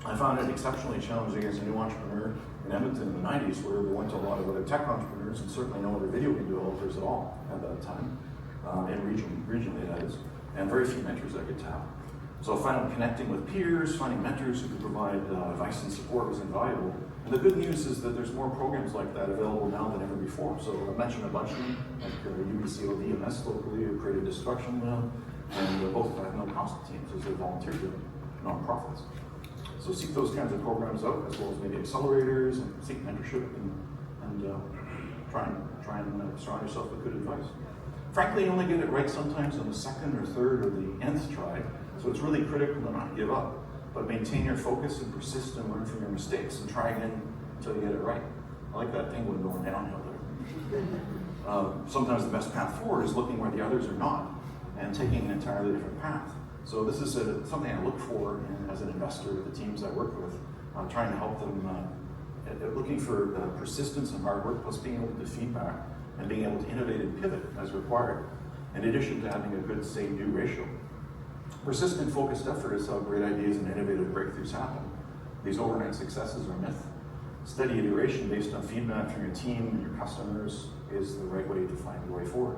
I found it exceptionally challenging as a new entrepreneur in Edmonton in the 90s, where there weren't a lot of other tech entrepreneurs and certainly no other video game developers at all at that time, regionally that is, and very few mentors I could tap. So I found connecting with peers, finding mentors who could provide advice and support was invaluable. And the good news is that there's more programs like that available now than ever before. So I mentioned a bunch of them, like UBCOD and S locally, or Creative Destruction Lab, and both have no cost teams as they're volunteer driven nonprofits. So seek those kinds of programs out, as well as maybe accelerators, and seek mentorship, and try and surround yourself with good advice. Frankly, you only get it right sometimes on the second or third or the nth try, so it's really critical to not give up, but maintain your focus and persist and learn from your mistakes and try again until you get it right. I like that penguin going downhill there. Sometimes the best path forward is looking where the others are not and taking an entirely different path. So this is something I look for as an investor with the teams I work with. I'm trying to help them, looking for persistence and hard work, plus being able to feedback and being able to innovate and pivot as required, in addition to having a good say-do ratio. Persistent, focused effort is how great ideas and innovative breakthroughs happen. These overnight successes are myth. Steady iteration based on feedback from your team and your customers is the right way to find your way forward.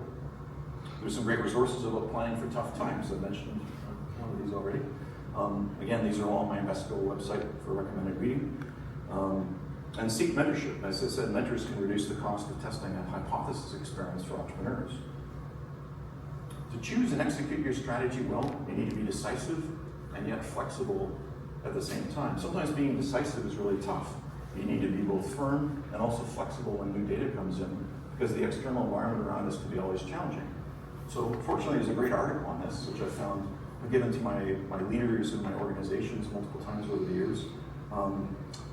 There's some great resources about planning for tough times. I mentioned one of these already. Again, these are all on my Invesco website for recommended reading. And seek mentorship. As I said, mentors can reduce the cost of testing a hypothesis experiments for entrepreneurs. To choose and execute your strategy well, you need to be decisive and yet flexible at the same time. Sometimes being decisive is really tough. You need to be both firm and also flexible when new data comes in, because the external environment around us can be always challenging. So fortunately, there's a great article on this, which I found I've given to my leaders in my organizations multiple times over the years,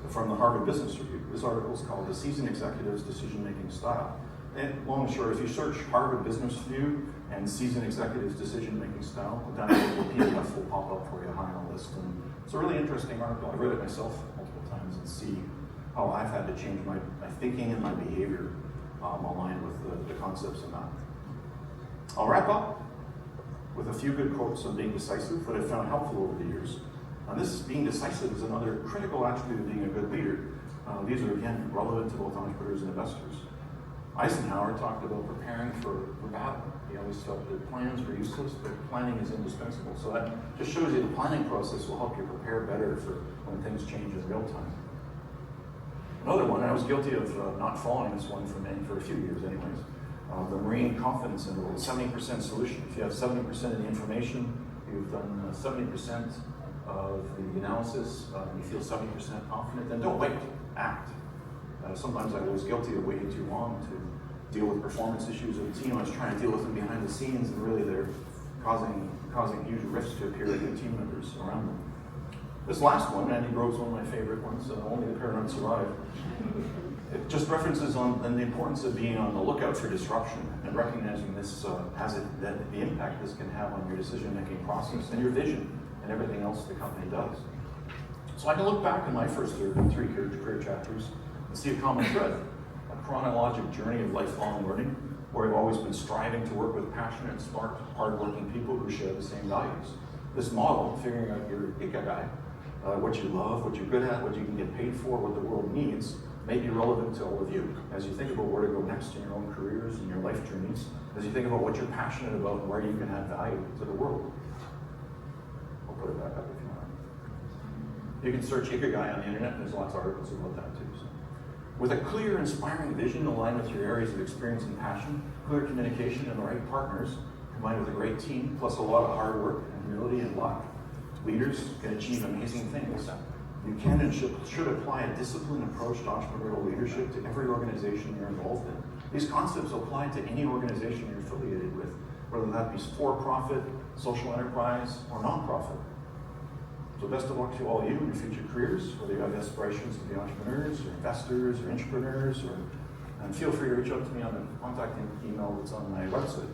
from the Harvard Business Review. This article is called The Seasoned Executive's Decision-Making Style. And long and short, if you search Harvard Business Review and Seasoned Executive's Decision-Making Style, down at the PDF will pop up for you high on the list. And it's a really interesting article. I've read it myself multiple times and see how I've had to change my thinking and my behavior aligned with the concepts in that. I'll wrap up with a few good quotes on being decisive that I've found helpful over the years. This being decisive is another critical attribute of being a good leader. These are, again, relevant to both entrepreneurs and investors. Eisenhower talked about preparing for battle. He always felt that plans were useless, but planning is indispensable. So that just shows you the planning process will help you prepare better for when things change in real time. Another one, I was guilty of not following this one for a few years anyways, the Marine confidence interval, 70% solution. If you have 70% of the information, you've done 70% of the analysis, you feel 70% confident, then don't wait, act. Sometimes I was guilty of waiting too long to deal with performance issues of the team. I was trying to deal with them behind the scenes, and really they're causing huge rifts to appear in the team members around them. This last one, Andy Grove's one of my favorite ones, Only the Paranoid Survive. It just references on the importance of being on the lookout for disruption and recognizing this the impact this can have on your decision-making process and your vision and everything else the company does. So I can look back in my first three career chapters and see a common thread, a chronologic journey of lifelong learning, where I've always been striving to work with passionate, smart, hardworking people who share the same values. This model, figuring out your ikigai, what you love, what you're good at, what you can get paid for, what the world needs, may be relevant to all of you as you think about where to go next in your own careers and your life journeys, as you think about what you're passionate about and where you can add value to the world. I'll put it back up if you want. You can search Ikigai on the internet, there's lots of articles about that too. So. With a clear, inspiring vision aligned with your areas of experience and passion, clear communication and the right partners, combined with a great team, plus a lot of hard work and humility and luck, leaders can achieve amazing things. You can and should apply a disciplined approach to entrepreneurial leadership to every organization you're involved in. These concepts apply to any organization you're affiliated with, whether that be for-profit, social enterprise, or non-profit. So best of luck to all you in your future careers, whether you have aspirations to be entrepreneurs, or investors, or entrepreneurs, and feel free to reach out to me on the contact email that's on my website,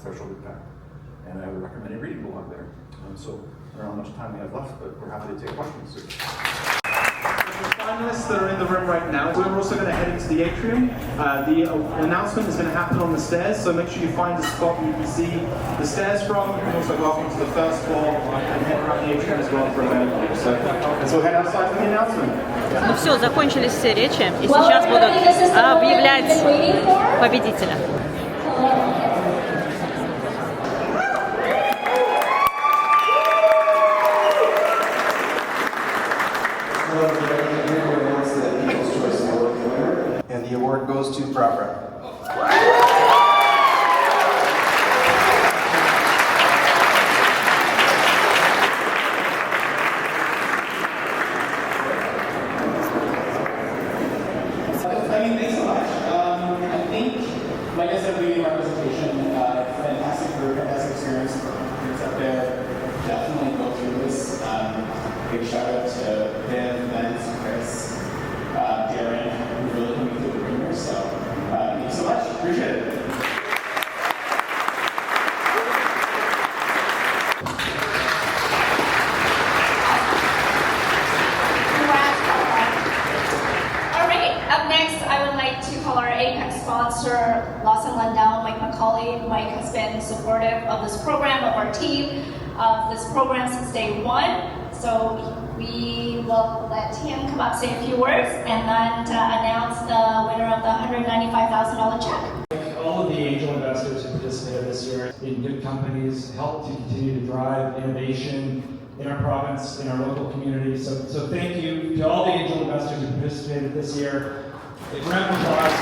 Threshold Impact. And I would recommend a reading blog there. So I don't know how much time we have left, but we're happy to take questions. The finalists that are in the room right now, we're also going to head into the atrium. The announcement is going to happen on the stairs, so make sure you find a spot where you can see the stairs from. You can also welcome to the first floor and head around the atrium as well for a minute. So we'll head outside for the announcement. Ну все, закончились все речи, и сейчас будут объявлять победителя. And the award goes to Proper. Thanks so much. I think, like I said, reading representation, fantastic group, fantastic experience. It's up there. Definitely go through this. Big shout out to Viv, Lance, Chris, Darren, who really put me through the ringer. So thank you so much. Appreciate it. Sponsor, Lawson Landau, Mike McCauley. Mike has been supportive of this program, of our team, of this program since day one. So we will let him come up, say a few words, and then announce the winner of the $195,000 check. All of the angel investors who participated this year in good companies help to continue to drive innovation in our province, in our local community. So thank you to all the angel investors who participated this year. A round of applause.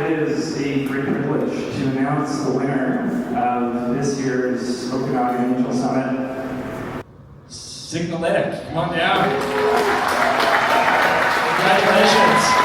It is a great privilege to announce the winner of this year's Okanagan Angel Summit. Signalytic, come on down. Congratulations.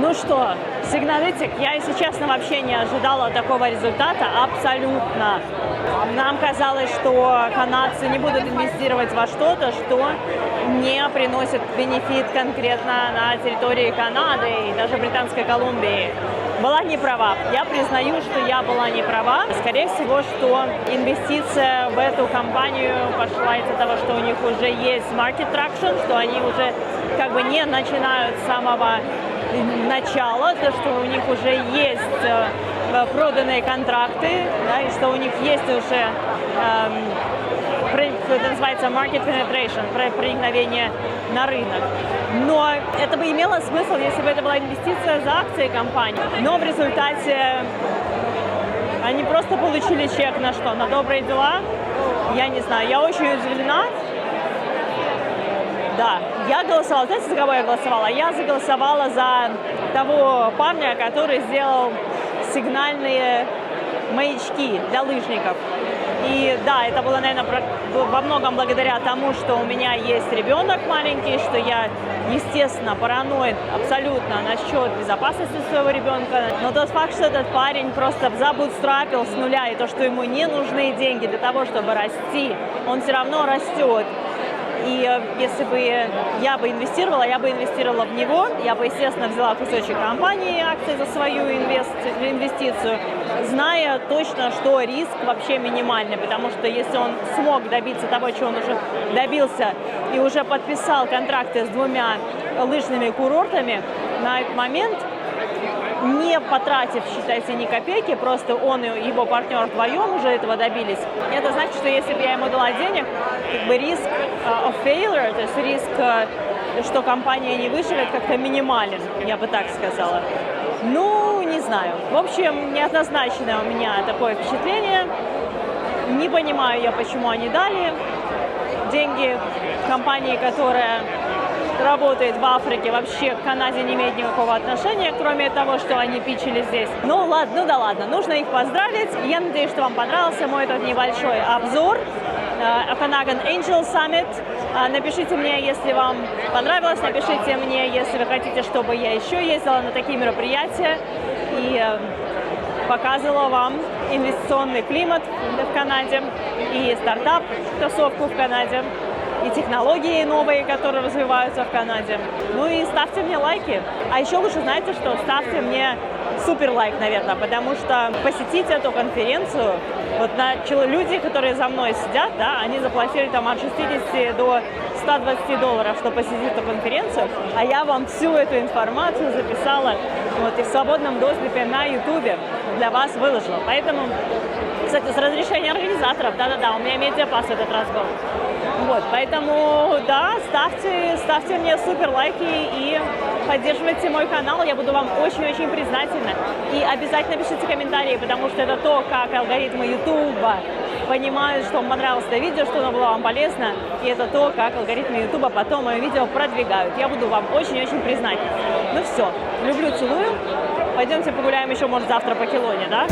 Ну что, Signalytic, я, если честно, вообще не ожидала такого результата, абсолютно. Нам казалось, что канадцы не будут инвестировать во что-то, что не приносит бенефит конкретно на территории Канады и даже Британской Колумбии. Была не права. Я признаю, что я была не права. Скорее всего, что инвестиция в эту компанию пошла из-за того, что у них уже есть market traction, что они уже как бы не начинают с самого начала, то, что у них уже есть проданные контракты, да, и что у них есть уже, это называется market penetration, проникновение на рынок. Но это бы имело смысл, если бы это была инвестиция за акции компании. Но в результате они просто получили чек на что? На добрые дела? Я не знаю, я очень удивлена. Да, я голосовала, знаете, за кого я голосовала? Я заголосовала за того парня, который сделал сигнальные маячки для лыжников. И да, это было, наверное, во многом благодаря тому, что у меня есть ребенок маленький, что я, естественно, параноид абсолютно насчет безопасности своего ребенка. Но тот факт, что этот парень просто забутстрапил с нуля, и то, что ему не нужны деньги для того, чтобы расти, он все равно растет. И если бы я бы инвестировала в него, я бы, естественно, взяла кусочек компании, акции за свою инвестицию, зная точно, что риск вообще минимальный, потому что если он смог добиться того, чего он уже добился, и уже подписал контракты с 2 лыжными курортами, на этот момент, не потратив, считайте, ни копейки, просто он и его партнер вдвоем уже этого добились. Это значит, что если бы я ему дала денег, как бы риск of failure, то есть риск, что компания не выживет, как-то минимален, я бы так сказала. Ну, не знаю. В общем, неоднозначное у меня такое впечатление. Не понимаю я, почему они дали деньги компании, которая работает в Африке, вообще к Канаде не имеет никакого отношения, кроме того, что они питчили здесь. Ну ладно, ну да ладно, нужно их поздравить. Я надеюсь, что вам понравился мой этот небольшой обзор. Okanagan Angel Summit. Напишите мне, если вам понравилось, напишите мне, если вы хотите, чтобы я еще ездила на такие мероприятия и показывала вам инвестиционный климат в Канаде и стартап-тусовку в Канаде, и технологии новые, которые развиваются в Канаде. Ну и ставьте мне лайки. А еще лучше, знаете что, ставьте мне супер лайк, наверное, потому что посетить эту конференцию, вот люди, которые за мной сидят, да, они заплатили там от 60 до $120, чтобы посетить эту конференцию, а я вам всю эту информацию записала вот, и в свободном доступе на YouTube для вас выложила. Поэтому, кстати, с разрешения организаторов, да-да-да, у меня медиапасс в этот раз был. Вот, поэтому, да, ставьте мне супер лайки и поддерживайте мой канал, я буду вам очень-очень признательна. И обязательно пишите комментарии, потому что это то, как алгоритмы YouTube понимают, что вам понравилось это видео, что оно было вам полезно, и это то, как алгоритмы YouTube потом мое видео продвигают. Я буду вам очень-очень признательна. Ну все, люблю, целую. Пойдемте погуляем еще, может, завтра по Келоуне, да?